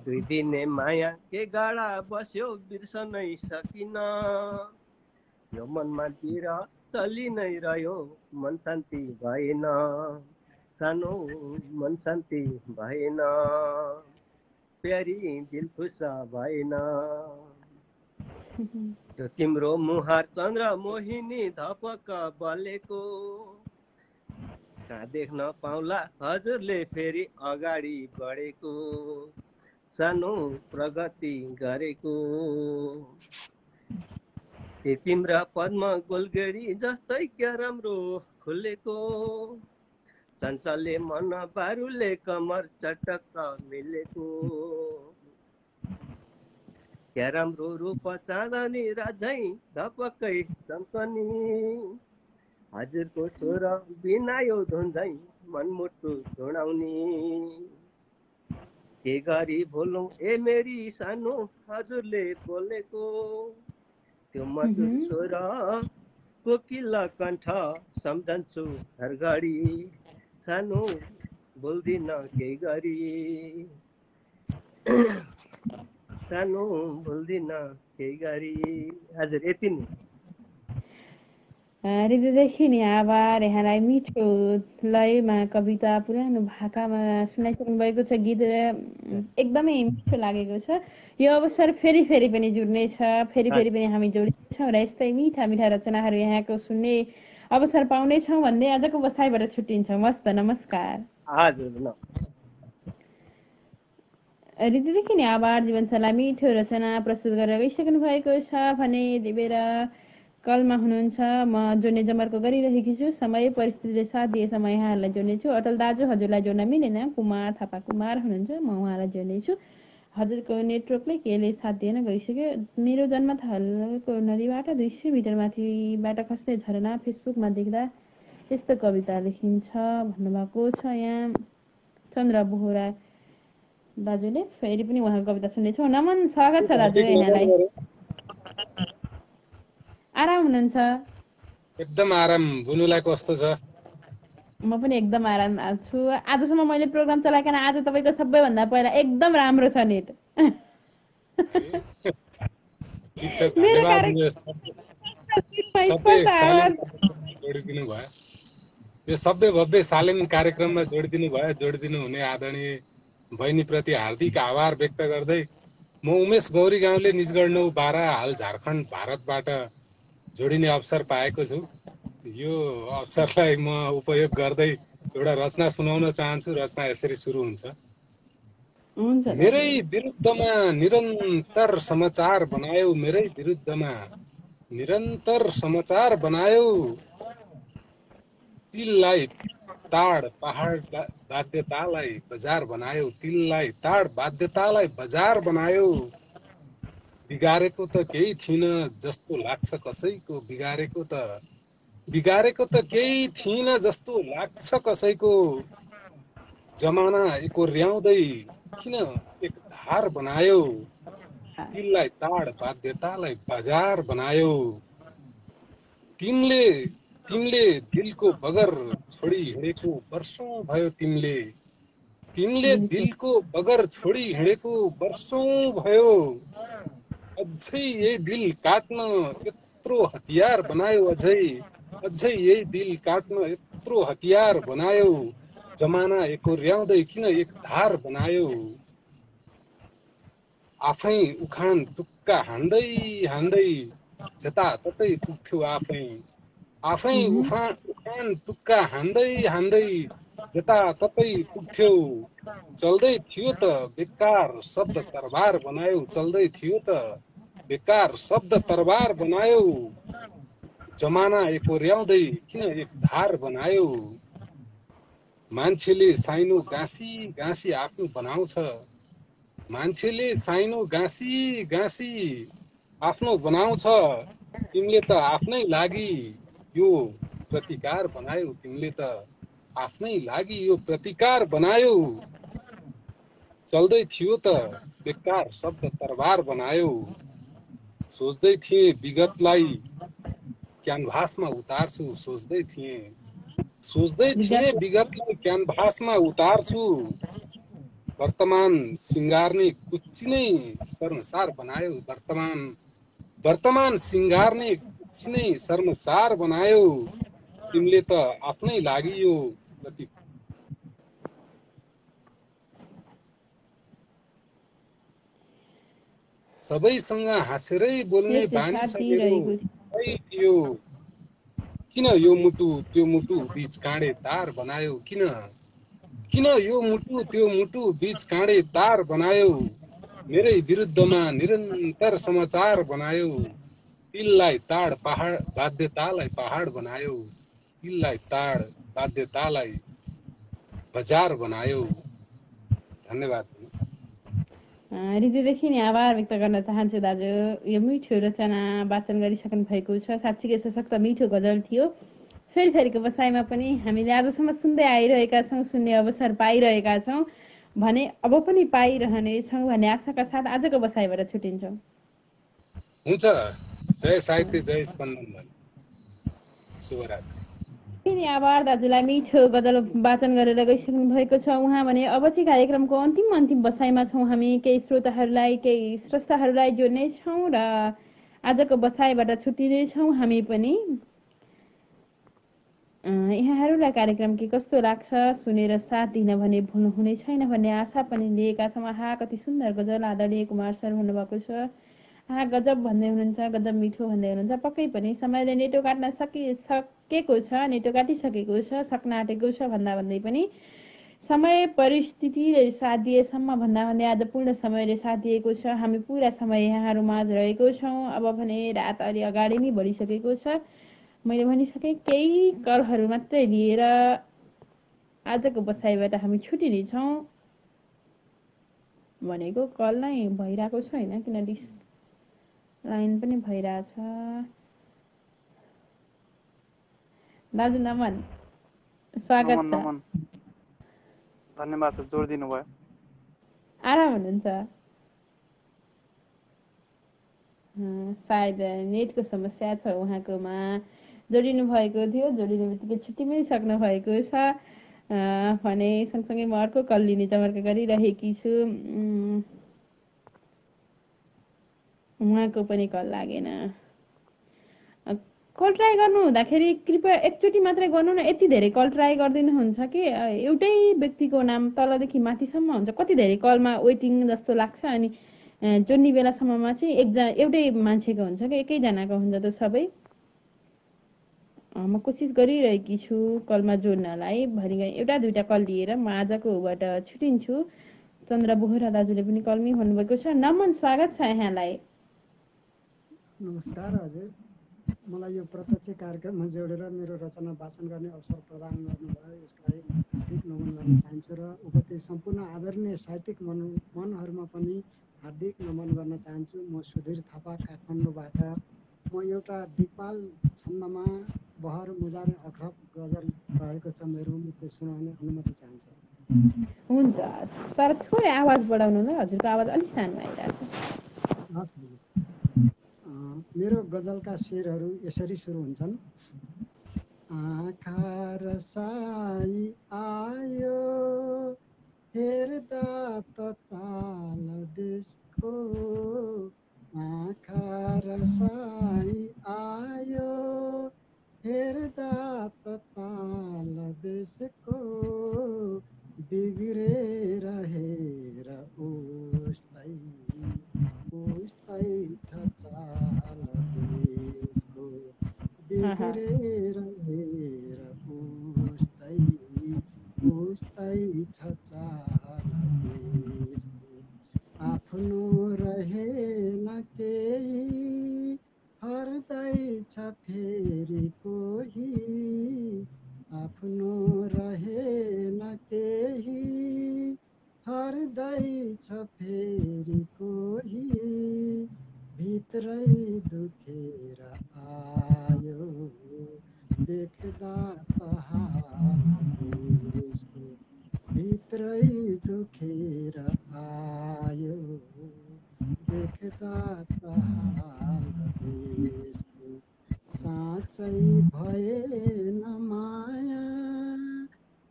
दुई दिने माया के गाडा बस्यो बिर्सनै सकिन, यो मनमा तिर चलि नै रह्यो मन शान्ति भएन, सानो मन शान्ति भएन, प्यारी दिल खुस भएन। त्यो तिम्रो मुहार चन्द्र मोहिनी धपक बलेको, कहाँ देख्न पाउला हजुरले फेरि अगाडि बढेको, सानो प्रगति गरेको। ती तिम्रा पद्म गोलगेडी जस्तै क्या राम्रो खुलेको, चञ्चलले मन बारुले कमर चटक्क मिलेको, क्या राम्रो रूप चाँदनी राझै धपक्कै चम्कनी, हजुरको स्वर बिना यो धुन्झै मनमुटु जोडाउने। के गरी भुलौँ ए मेरी सानो हजुरले बोलेको, त्यो मधुर स्वर कोकिला कण्ठ सम्झन्छु हर घडी, सानो बोल्दिन केही गरी, सानो बोल्दिन केही गरी। हजुर यति नै। हृदयदेखि नै आभार। यहाँलाई मिठो लयमा कविता पुरानो भाकामा सुनाइसक्नु भएको छ। गीत एकदमै मिठो लागेको छ। यो अवसर फेरि फेरि पनि जुड्नेछ, फेरि फेरि पनि हामी जोडिनेछौँ र यस्तै मिठा मिठा रचनाहरू यहाँको सुन्ने अवसर पाउनेछौँ भन्दै आजको बसाइबाट छुट्टिन्छौँ। हस् त, नमस्कार। हजुर। रीतिदेखि नै आभार जीवनशाला मिठो रचना प्रस्तुत गरेर गइसक्नु भएको छ भने यति बेर कलमा हुनुहुन्छ। म जोड्ने जमर्को गरिरहेकी छु। समय परिस्थितिले साथ दिएसम्म यहाँहरूलाई जोड्नेछु। अटल दाजु हजुरलाई जोड्न मिलेन। कुमार थापा कुमार हुनुहुन्छ, म उहाँलाई जोड्नेछु। हजुरको नेटवर्कले केले साथ दिएन गइसक्यो। मेरो जन्मथलको नदीबाट 200 मिटर माथिबाट खस्ने झरना फेसबुकमा देख्दा यस्तो कविता लेखिन्छ भन्नुभएको छ। यहाँ चन्द्र बोहरा दाजुले फेरि पनि उहाँको कविता सुन्नेछौँ। नमन, स्वागत छ दाजु यहाँलाई। आराम हुनुहुन्छ? एकदम आराम। बुनुलाई कस्तो छ? म पनि एकदम आराम छु। आजसम्म मैले प्रोग्राम चलाएकन आज तपाईँको सबैभन्दा पहिला एकदम राम्रो छ नेट। ठिक छ, धन्यवाद। जोडिदिनु भयो, यो सबै भव्य सालेन कार्यक्रममा जोडिदिनु भयो। जोडिदिनु हुने आदरणीय बहिनीप्रति हार्दिक आभार व्यक्त गर्दै म उमेश गौरी गाउँले निजगढ 9-12 हाल झारखण्ड भारतबाट जोडिने अवसर पाएको छु। यो अवसरलाई म उपयोग गर्दै एउटा रचना सुनाउन चाहन्छु। रचना यसरी सुरु हुन्छ। मेरै विरुद्धमा निरन्तर समाचार बनायो, मेरै विरुद्धमा निरन्तर समाचार बनायो, तिललाई ताड पहाड बाध्यतालाई बजार बनायो, तिललाई ताड बाध्यतालाई बजार बनायो। बिगारेको त केही थिइन जस्तो लाग्छ कसैको, बिगारेको त केही थिइन जस्तो लाग्छ कसैको। जमाना एकोर्याउँदै किन एक धार बनायो, तिललाई ताड बाध्यतालाई बजार बनायो। तिमीले दिलको बगर छोडी हिँडेको वर्षौं भयो, तिमीले दिलको बगर छोडी हिँडेको वर्षौं भयो। अझै यही दिल काट्न यत्रो हतियार बनायो, अझै यही दिल काट्न यत्रो हतियार बनायो। जमाना एकोर्याउँदै किन एक धार बनायो। आफै उखान टुक्का हान्दै हान्दै जताततै पुग्थ्यो, आफै उखान टुक्का हान्दै हान्दै जताततै पुग्थ्यो। चल्दै थियो त बेकार शब्द तरबार बनायो, चल्दै थियो त बेकार शब्द तरबार बनायो। जमाना एकोर्याउँदै किन एक धार बनायो। मान्छेले साइनो गाँसी गाँसी आफ्नो बनाउँछ, मान्छेले साइनो गाँसी गाँसी आफ्नो बनाउँछ। तिमीले त आफ्नै लागि यो प्रतिकार बनायो, तिमीले त आफ्नै लागि यो प्रतिकार बनायो। चल्दै थियो त बेकार शब्द तरबार बनायो। सोच्दै थिएँ विगतलाई क्यानभासमा उतार्छु, सोच्दै थिएँ विगतलाई क्यानभासमा उतार्छु। वर्तमान सिंगार्ने कुच्चिनै शर्मसार बनायो, वर्तमान सिंगार्ने कुच्चिनै शर्मसार बनायो। तिमीले त आफ्नै लागि यो प्रति सबैसँग हाँसेरै बोल्ने बानी छ मेरो। किन यो मुटु त्यो मुटु बीच काँडे तार बनायो, किन यो मुटु त्यो मुटु बीच काँडे तार बनायो। मेरै विरुद्धमा निरन्तर समाचार बनायो, तिललाई ताड बाध्यतालाई पहाड बनायो, तिललाई ताड बाध्यतालाई बजार बनायो। धन्यवाद। हृदयदेखि नै आभार व्यक्त गर्न चाहन्छु दाजु। यो मिठो रचना वाचन गरिसक्नु भएको छ। साँच्चीकै सशक्त मिठो गजल थियो। फेरिको बसाइमा पनि हामीले आजसम्म सुन्दै आइरहेका छौँ, सुन्ने अवसर पाइरहेका छौँ भने अब पनि पाइरहनेछौँ भन्ने आशाका साथ आजको बसाइबाट छुट्टिन्छौँ। हुन्छ। जय साहित्य, जय स्पन्दन। शुभरात्रि। आभार दाजुलाई मिठो गजल वाचन गरेर गइसक्नु भएको छ उहाँ भने। अब चाहिँ कार्यक्रमको अन्तिम बसाइमा छौँ हामी। केही श्रोताहरूलाई केही स्रष्टाहरूलाई जोड्नेछौँ र आजको बसाइबाट छुट्टिनेछौँ हामी पनि। यहाँहरूलाई कार्यक्रम के कस्तो लाग्छ सुनेर साथ दिन भने भुल्नु हुने छैन भन्ने आशा पनि लिएका छौँ। आहा कति सुन्दर गजल आदरणीय कुमार सर भन्नुभएको छ। आहा गजब भन्दै हुनुहुन्छ, गजब मिठो भन्दै हुनुहुन्छ। पक्कै पनि समयले नेटो काट्न सकेको छ, नेटो काटिसकेको छ, सक्न आँटेको छ भन्दा भन्दै पनि समय परिस्थितिले साथ दिएसम्म भन्दा भन्दै आज पूर्ण समयले साथ दिएको छ। हामी पुरा समय यहाँहरू माझ रहेको छौँ। अब भने रात अलि अगाडि नै बढिसकेको छ। मैले भनिसकेँ केही कलहरू मात्रै लिएर आजको बसाइबाट हामी छुटिनेछौँ। भनेको कल नै भइरहेको छैन, किन लाइन पनि भइरहेछ। दाजु नमन, स्वागत छ। नमन धन्यवाद छ, जोड दिनुभयो। आराम हुनुहुन्छ? सायद नेटको समस्या छ उहाँकोमा। जोडिनु भएको थियो, जोडिने बित्तिकै छुट्टी पनि सक्नु भएको छ भने सँगसँगै म अर्को कल लिने जमर्का गरिरहेकी छु। उहाँको पनि कल लागेन। कल ट्राई गर्नु हुँदाखेरि कृपया एकचोटि मात्रै गर्नु न। यति धेरै कल ट्राई गरिदिनुहुन्छ कि एउटै व्यक्तिको नाम तलदेखि माथिसम्म हुन्छ। कति धेरै कलमा वेटिङ जस्तो लाग्छ। अनि जोड्ने बेलासम्ममा चाहिँ एउटै मान्छेको हुन्छ कि एकैजनाको हुन्छ त सबै। म कोसिस गरिरहेकी छु कलमा जोड्नलाई। भरि एउटा दुईवटा कल लिएर म आजकोबाट छुटिन्छु। चन्द्र बोहरा दाजुले पनि कलमै भन्नुभएको छ। नमन, स्वागत छ यहाँलाई। नमस्कार हजुर, मलाई यो प्रत्यक्ष कार्यक्रममा जोडेर मेरो रचना वाचन गर्ने अवसर प्रदान गर्नुभयो, यसको लागि म हार्दिक नमन गर्न चाहन्छु र उपस्थित सम्पूर्ण आदरणीय साहित्यिक मनहरूमा पनि हार्दिक नमन गर्न चाहन्छु। म सुधीर थापा, काठमाडौँबाट। म एउटा दिक्पाल छन्दमा बहर मुजारे अखरब गजल रहेको छ मेरो, म त्यो सुनाउने अनुमति चाहन्छु। हुन्छ, तर थोरै आवाज बढाउनु ल, हजुरको आवाज अलिक सानो आइरहेको छ। हस्, मेरो गजलका शेरहरू यसरी सुरु हुन्छन्। आँखा रसाई आयो हेर्दा त ताल देशको, आँखा रसाई आयो हेर्दा त ताल देशको, बिग्रेर हेर उस्तै छ चाल देशको, बिग्रेर हेर उस्तै छ चाल देशको, आफ्नो रहेन केही हर्दैछ फेरि कोही, आफ्नो रहेन केही हर्दैछ फेरि कोही, भित्रै दुखेर आयो देख्दा त हाल देशको, भित्रै दुखेर आयो देख्दा त हाल देशको, साँच्चै भएन माया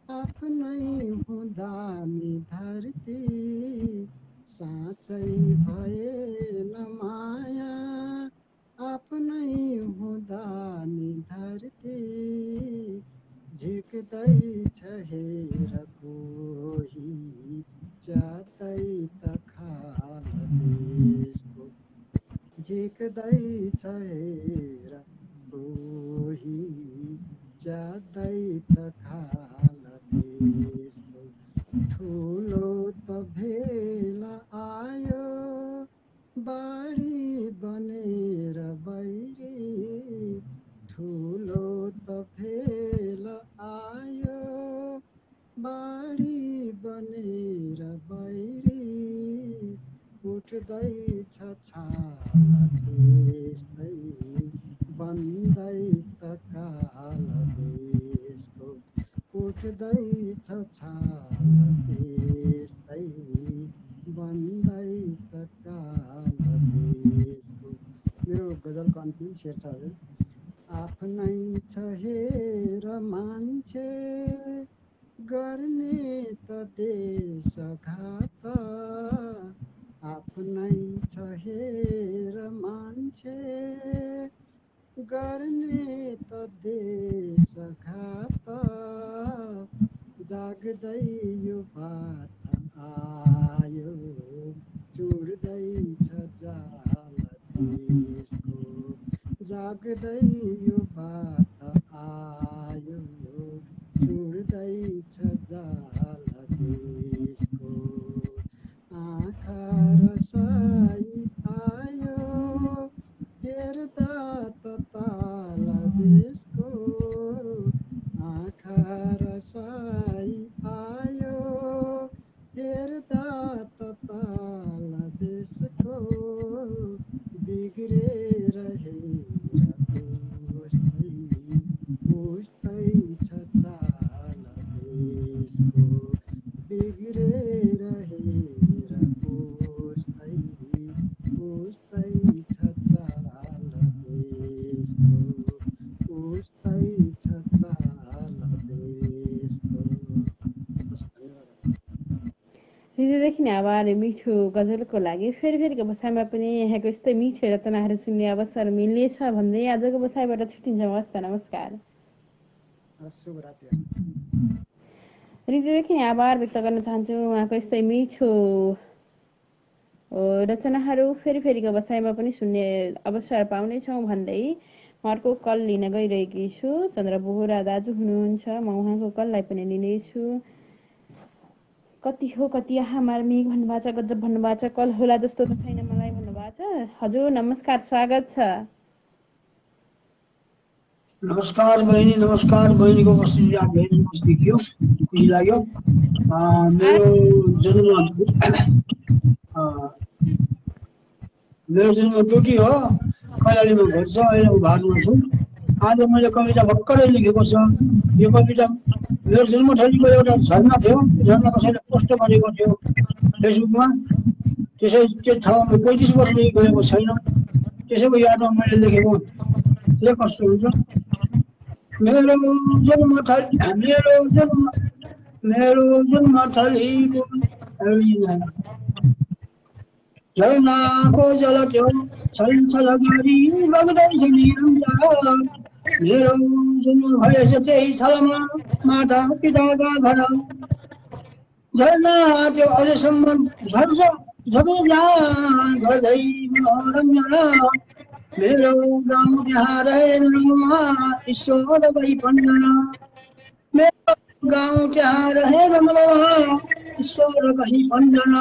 आफ्नै हुँदा नि धरती, साँच्चै भएन माया आफ्नै हुँदा नि धरती, झिक्दैछ हेर कोही च्यात्दै त खाल देशको, झिक्दैछ हेर कोही च्यात्दै त खाल देशको, ठुलो त भेल आयो बाढी बनेर बैरी, ठुलो त भेल आयो बाढी बनेर बैरी, उठ्दैछ छाल त्यस्तै बन्दै त काल देशको, उठ्दैछ छाल त्यस्तै बन्दै त काल देशको। मेरो गजलको अन्तिम शेर छ हजुर। आफ्नै छ हेर मान्छे गर्ने त देशघात, आफ्नै छ हेर मान्छे गर्ने त देशघात, जाग्दै यो बात आयो चुड्दैछ जाल देशको, जाग्दै यो बात आयो चुड्दैछ जाल नि आभार मिठो गजलको लागि। फेरिको बसाइमा पनि यहाँको यस्तै मिठो रचनाहरू सुन्ने अवसर मिल्नेछ भन्दै आजको बसाइबाट छुट्टिन्छौँ। हस् त, नमस्कार। शुभरात्रि। हृदयदेखि नै आभार व्यक्त गर्न चाहन्छु उहाँको यस्तै मिठो रचनाहरू फेरिको बसाइमा पनि सुन्ने अवसर पाउनेछौँ भन्दै म अर्को कल लिन गइरहेकी छु। चन्द्र बोहरा दाजु हुनुहुन्छ, म उहाँको कललाई पनि लिनेछु। कति हो कति आहा मार्मिक भन्नुभएको छ, गजब भन्नुभएको छ, कल होला जस्तो त छैन मलाई भन्नुभएको छ। हजुर नमस्कार, स्वागत छ। नमस्कार बहिनी, नमस्कार। बहिनीको उपस्थिति आज धेरै देखियो, खुसी लाग्यो। मेरो जन्म टोटी हो, कैलालीमा घर छ। अहिले म भारतमा छु। आज मैले कविता भर्खरै लेखेको छ। यो कविता मेरो जन्मथलीको एउटा झरना थियो, झरना कसैले पोस्ट गरेको थियो फेसबुकमा। त्यो ठाउँमा 35 वर्षदेखि गएको छैन। त्यसैको यादमा मैले लेखेको ले कस्तो हुन्छ। मेरो जन्मथलीको झरनाको जल त्यो छलछल गरी बग्दैछ निरन्तर। मेरो जन्म भएछ त्यही छलमा माता पिताका घर। झरना त्यो अझसम्म झर्छ झरुझार गर्दै मनोरञ्जन। मेरो गाउँ त्यहाँ रहेन ईश्वर भइपन्डन। मेरो गाउँ त्यहाँ रहेन ईश्वर भइपन्डन।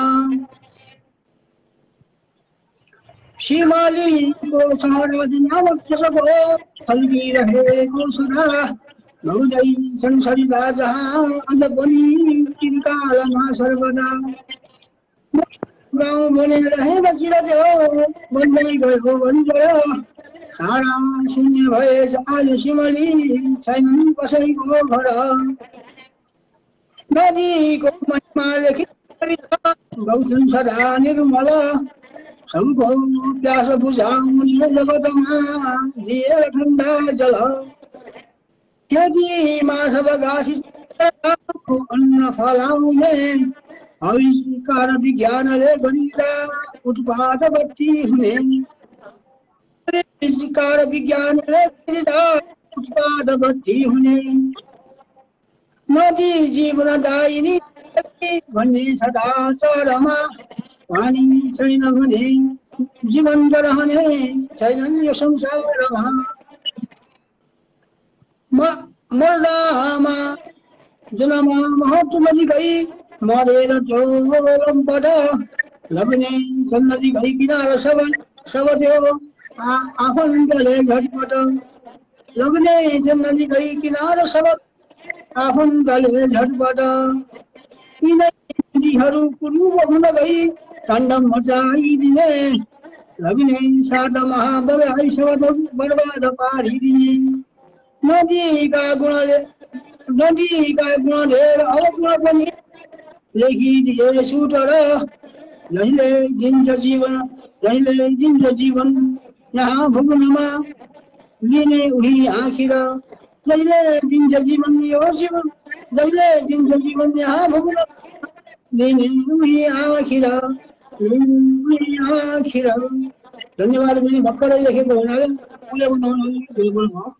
सिमालीको सहर नामक त्यसको फल्किरहेको सदा बग्दैछन् सरिता जहाँ अझ पनि चिरकालमा सर्वदा। गाउँ बनेर हेर्न त्यो बन्दै गयो बन्जर। सारा शून्य भएछ आज सिमली छैनन् कसैको घर। नदीको महिमा लेखी गाउँछन् सदा निर्मल। सबको प्यास बुझाउने जगतमा दिएर ठन्डा जल। खेतीमा सब घाँसी अन्न फलाउने आविष्कार विज्ञानले गरिँदा उत्पाद बत्ती हुने। आविष्कार विज्ञानले गरिँदा उत्पाद बत्ती हुने। नदी जीवनदायिनी भन्ने सदाचारमा पानी छैन भने जीवन रहने छैनन् यो संसारमा। मर्दामा जनमा महत्व नदी गई मरेर चोलमबाट लग्ने छन् नदी गई किनार सब त्यो आफन्तले झटपट। लग्ने छन् नदी गई किनार सब आफन्तले झटपट। यिनै नदीहरू पूर्व हुन गई ताण्डव मचाइदिने। लग्ने साटमा बगाई सब बर्बाद पारिदिने। नदीका गुण धेर अवगुण पनि लेखिदिए सुटर। जहिले दिन्छ जीवन यहाँ भुग्नमा लिने उही आखिर। जहिले दिन्छ जीवन यो जीवन जहिले दिन्छ जीवन यहाँ भुग्न लिने उही आखिर उही आखिर। धन्यवाद। मैले भर्खरै लेखेको हुनाले उसले उनीहरू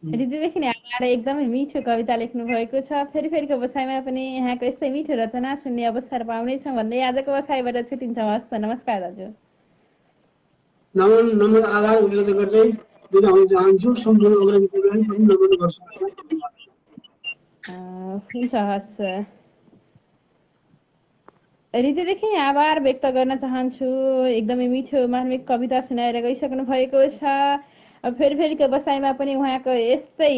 हृदयदेखि नै आभार। एकदमै मिठो कविता लेख्नु भएको छ। फेरिको बसाइमा पनि यहाँको यस्तै मिठो रचना सुन्ने अवसर पाउनेछौँ भन्दै आजको बसाइबाट छुट्टिन्छौँ। हस् त, नमस्कार दाजु। नमन आभार व्यक्त गर्दै बिदा हुन चाहन्छु। सम्पूर्ण अग्रजहरूलाई पनि नमन गर्छु। हुन्छ, हस्। हृदयदेखि आभार व्यक्त गर्न चाहन्छु। एकदमै मिठो मार्मिक कविता सुनाएर गइसक्नु भएको छ। फेरिको बसाइमा पनि उहाँको यस्तै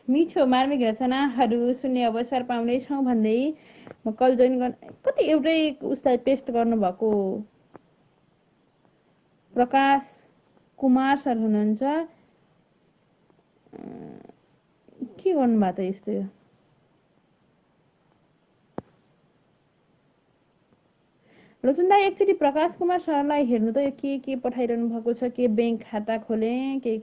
मिठो मार्मिक रचनाहरू सुन्ने अवसर पाउनेछौँ भन्दै म कल जोइन गर्न कति एउटै उसलाई पेस्ट गर्नुभएको प्रकाश कुमार सर हुनुहुन्छ। के गर्नुभएको त यस्तो? रोचन दाई एकचोटि प्रकाश कुमार सरलाई हेर्नु त के पठाइरहनु भएको छ। के ब्याङ्क खाता खोले के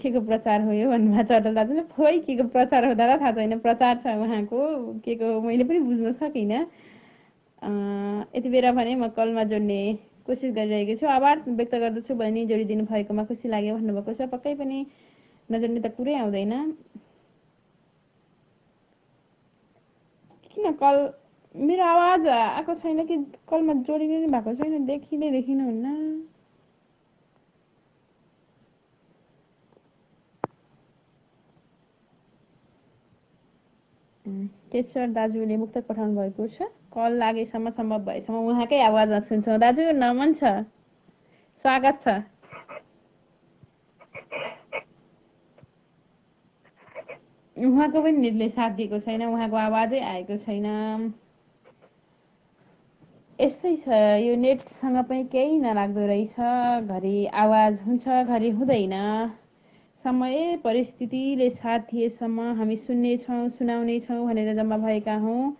के को प्रचार हो यो भन्नुभएको छ अटल दाजुले। खोइ के को प्रचार हो दादा थाहा छैन, प्रचार छ उहाँको के को मैले पनि बुझ्न सकिनँ। यति बेला भने म कलमा जोड्ने कोसिस गरिरहेको छु। आभार व्यक्त गर्दछु बहिनी, जोडिदिनु भएकोमा खुसी लाग्यो भन्नुभएको छ। पक्कै पनि नजोड्ने त कुरै आउँदैन। किन कल मेरो आवाज आएको छैन कि कलमा जोडिदिनु भएको छैन? देखिनुहुन्न। तेश्वर दाजुले मुक्तक पठाउनु भएको छ। कल लागेसम्म सम्भव भएसम्म उहाँकै आवाजमा सुन्छौँ। दाजु नमन छ, स्वागत छ। उहाँको पनि नेटले साथ दिएको छैन, उहाँको आवाजै आएको छैन। यस्तै छ यो नेटसँग पनि केही नलाग्दो रहेछ। घरि आवाज हुन्छ, घरि हुँदैन। समय परिस्थितिले साथ दिएसम्म हामी सुन्नेछौँ, सुनाउनेछौँ भनेर जम्मा भएका हौँ।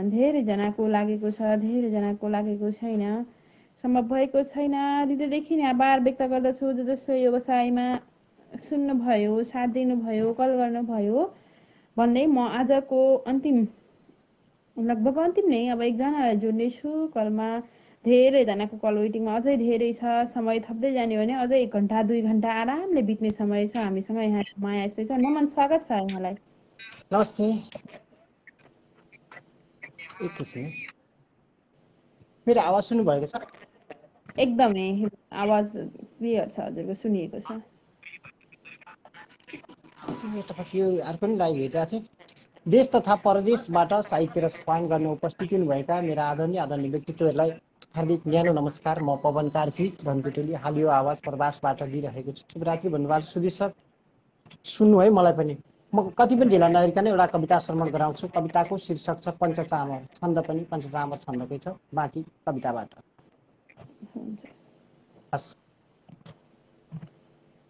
धेरैजनाको लागेको छ, धेरैजनाको लागेको छैन, सम्भव भएको छैन। हृदयदेखि नै आभार व्यक्त गर्दछु जसो यो व्यवसायमा सुन्नुभयो, साथ दिनुभयो, कल गर्नुभयो भन्दै म आजको अन्तिम, लगभग अन्तिम नै, अब एकजनालाई जोड्नेछु कलमा। धेरैजनाको कल वेटिङमा अझै धेरै छ। समय थप्दै जाने हो भने अझै 1 घन्टा 2 घन्टा आरामले बित्ने समय छ हामीसँग। यहाँ माया यस्तै छ। नमन, स्वागत छ यहाँलाई। नमस्ते। एकैछिन, मेरो आवाज सुन्नुभएको छ? एकदमै आवाज क्लियर छ, हजुरको सुनिएको छ। तपाईँको यो अर्को पनि लाइभ हेरिरहेको थिएँ। देश तथा परदेशबाट साहित्य र सपान गर्न उपस्थित हुनुभएका मेरा आदरणीय व्यक्तित्वहरूलाई हार्दिक न्यानो नमस्कार। म पवन कार्की धनकुटेली, हाल यो आवाज प्रवासबाट दिइरहेको छु। शुभरात्रि भन्नुभएको छ सुधीर सर। सुन्नु है, मलाई पनि म कति पनि ढिला नगरिकन एउटा कविता श्रवण गराउँछु। कविताको शीर्षक छ पञ्चचामर, छन्द पनि पञ्चचामर छन्दकै छ, बाँकी कविताबाट।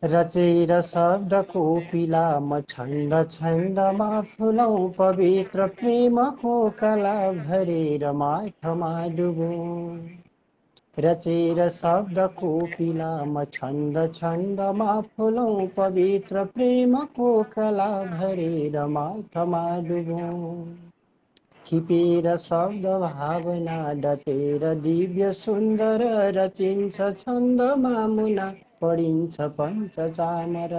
रचेर शब्दको पिलामा छन्द छन्दमा फुलौँ पवित्र प्रेमको कला भरेर माथमा डुबौँ। रचेर शब्दको पिलामा छन्द छन्दमा फुलौँ पवित्र प्रेमको कला भरेर माथमा डुबौँ। खिपेर शब्द भावना डटेर दिव्य सुन्दर रचिन्छ छन्दमा मुना पढिन्छ पञ्चचामर।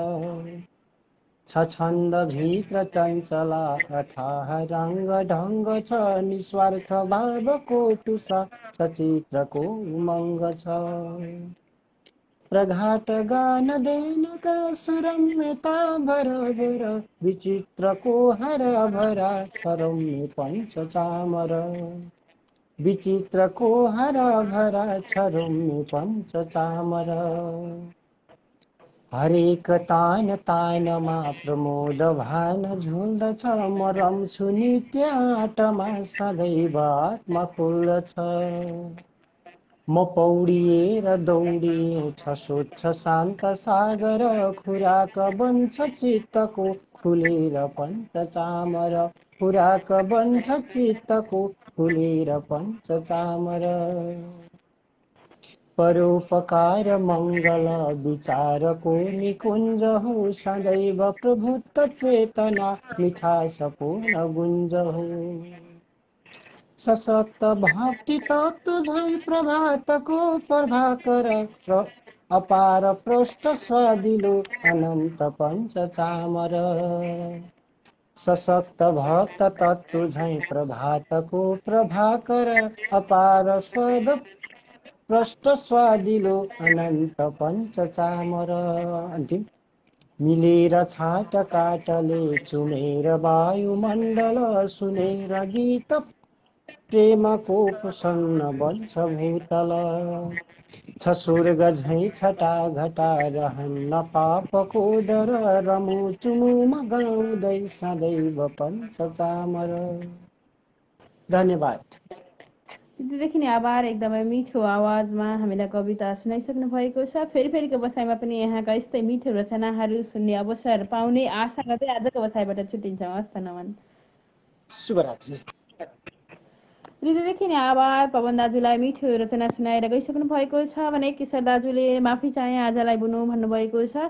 छ छन्द भित्र चञ्चला अथाह रङ्ग ढङ्ग छ, निस्वार्थ भावको टुसा सचित्रको उमङ्ग छ। प्रघाट गान देनका सुरम्यता भरभर, विचित्रको हरा भरा छरम्य पञ्चचामर। विचित्रको हरा भरा छरम्य पञ्चचामर। हरेक तान तानमा प्रमोद भान झुल्दछ, म रम्छु नित्य आटमा सदैव आत्मा खुल्दछ। म पौडिएर दौडिए छ स्वच्छ शान्त सागर, खुराक बन्छ चित्तको खुलेर पञ्चचामर। खुराक बन्छ चित्तको खुलेर पञ्चचामर। परोपकार मङ्गल विचारको निकुञ्ज हो, सदैव प्रभुत्व चेतना मिठासपूर्ण गुञ्ज हो। सशक्त भक्ति तत्त्व झै प्रभातको प्रभाकर, अपार पृष्ठ स्वादिलो अनन्त पञ्चचामर। सशक्त भक्त तत्त्व झै प्रभातको प्रभाकर, अपार स्वाद पृष्ठ स्वादिलो अनन्त पञ्चचामर। अन्तिम। मिलेर छाट काटले चुमेर वायुमण्डल, सुनेर गीत प्रेमको प्रसन्न बन्छ भूतल। छ स्वर्ग झै छटा घटा रहन्न पापको डर, रमु चुमुमा गाउँदै सदैव पञ्चचामर। धन्यवाद। त्यतिदेखि नै आभार। एकदमै मिठो आवाजमा हामीलाई कविता सुनाइसक्नु भएको छ। फेरिको बसाइमा पनि यहाँका यस्तै मिठो रचनाहरू सुन्ने अवसर पाउने आशा गर्दै आजको बसाइबाट छुट्टिन्छौँ। हस्त नमन, शुभरात्रि। हृदयदेखि नै आभार। पवन दाजुलाई मिठो रचना सुनाएर गइसक्नु भएको छ भने किशोर दाजुले माफी चाहे आजलाई बुनु भन्नुभएको छ।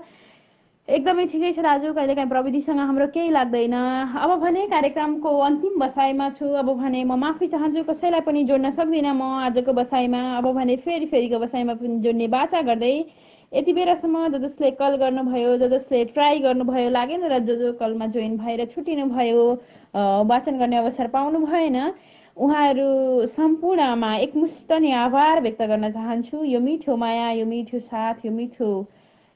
एकदमै ठिकै छ दाजु, कहिलेकाहीँ प्रविधिसँग हाम्रो केही लाग्दैन। अब भने कार्यक्रमको अन्तिम बसाइमा छु। अब भने म माफी चाहन्छु, कसैलाई पनि जोड्न सक्दिनँ म आजको बसाइमा। अब भने फेरिको बसाइमा पनि जोड्ने बाचा गर्दै यति बेलासम्म जसले कल गर्नुभयो, जसले ट्राई गर्नुभयो, लागेन र जो कलमा जोइन भएर छुट्टिनुभयो, वाचन गर्ने अवसर पाउनु भएन, उहाँहरू सम्पूर्णमा एकमुष्ट नै आभार व्यक्त गर्न चाहन्छु। यो मिठो माया, यो मिठो साथ, यो मिठो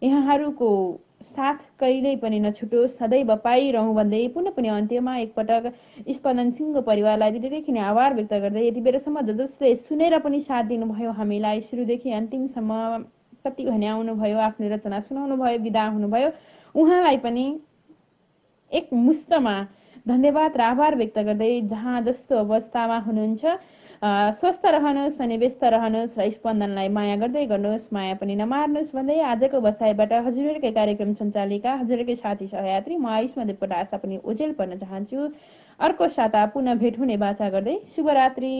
यहाँहरूको साथ कहिल्यै पनि नछुटोस्, सदैव पाइरहँ भन्दै पुनः पनि अन्त्यमा एकपटक स्पन्दन सिंहको परिवारलाई हृदयदेखि नै आभार व्यक्त गर्दै यति बेलासम्म जसले सुनेर पनि साथ दिनुभयो, हामीलाई सुरुदेखि अन्तिमसम्म कति भने आउनुभयो, आफ्नो रचना सुनाउनु भयो, विदा हुनुभयो, उहाँलाई पनि एक मुष्टमा धन्यवाद र आभार व्यक्त गर्दै जहाँ जस्तो अवस्थामा हुनुहुन्छ स्वस्थ रहनुहोस् अनि व्यस्त रहनुहोस् र स्पन्दनलाई माया गर्दै गर्नुहोस्, माया पनि नमार्नुहोस् भन्दै आजको बसाइबाट हजुरहरूकै कार्यक्रम सञ्चालिका, हजुरहरूकै साथी सहयात्री म आयुष्मा देवकोटा आशा पनि ओझेल पर्न चाहन्छु। अर्को साता पुनः भेट हुने बाचा गर्दै शुभरात्रि।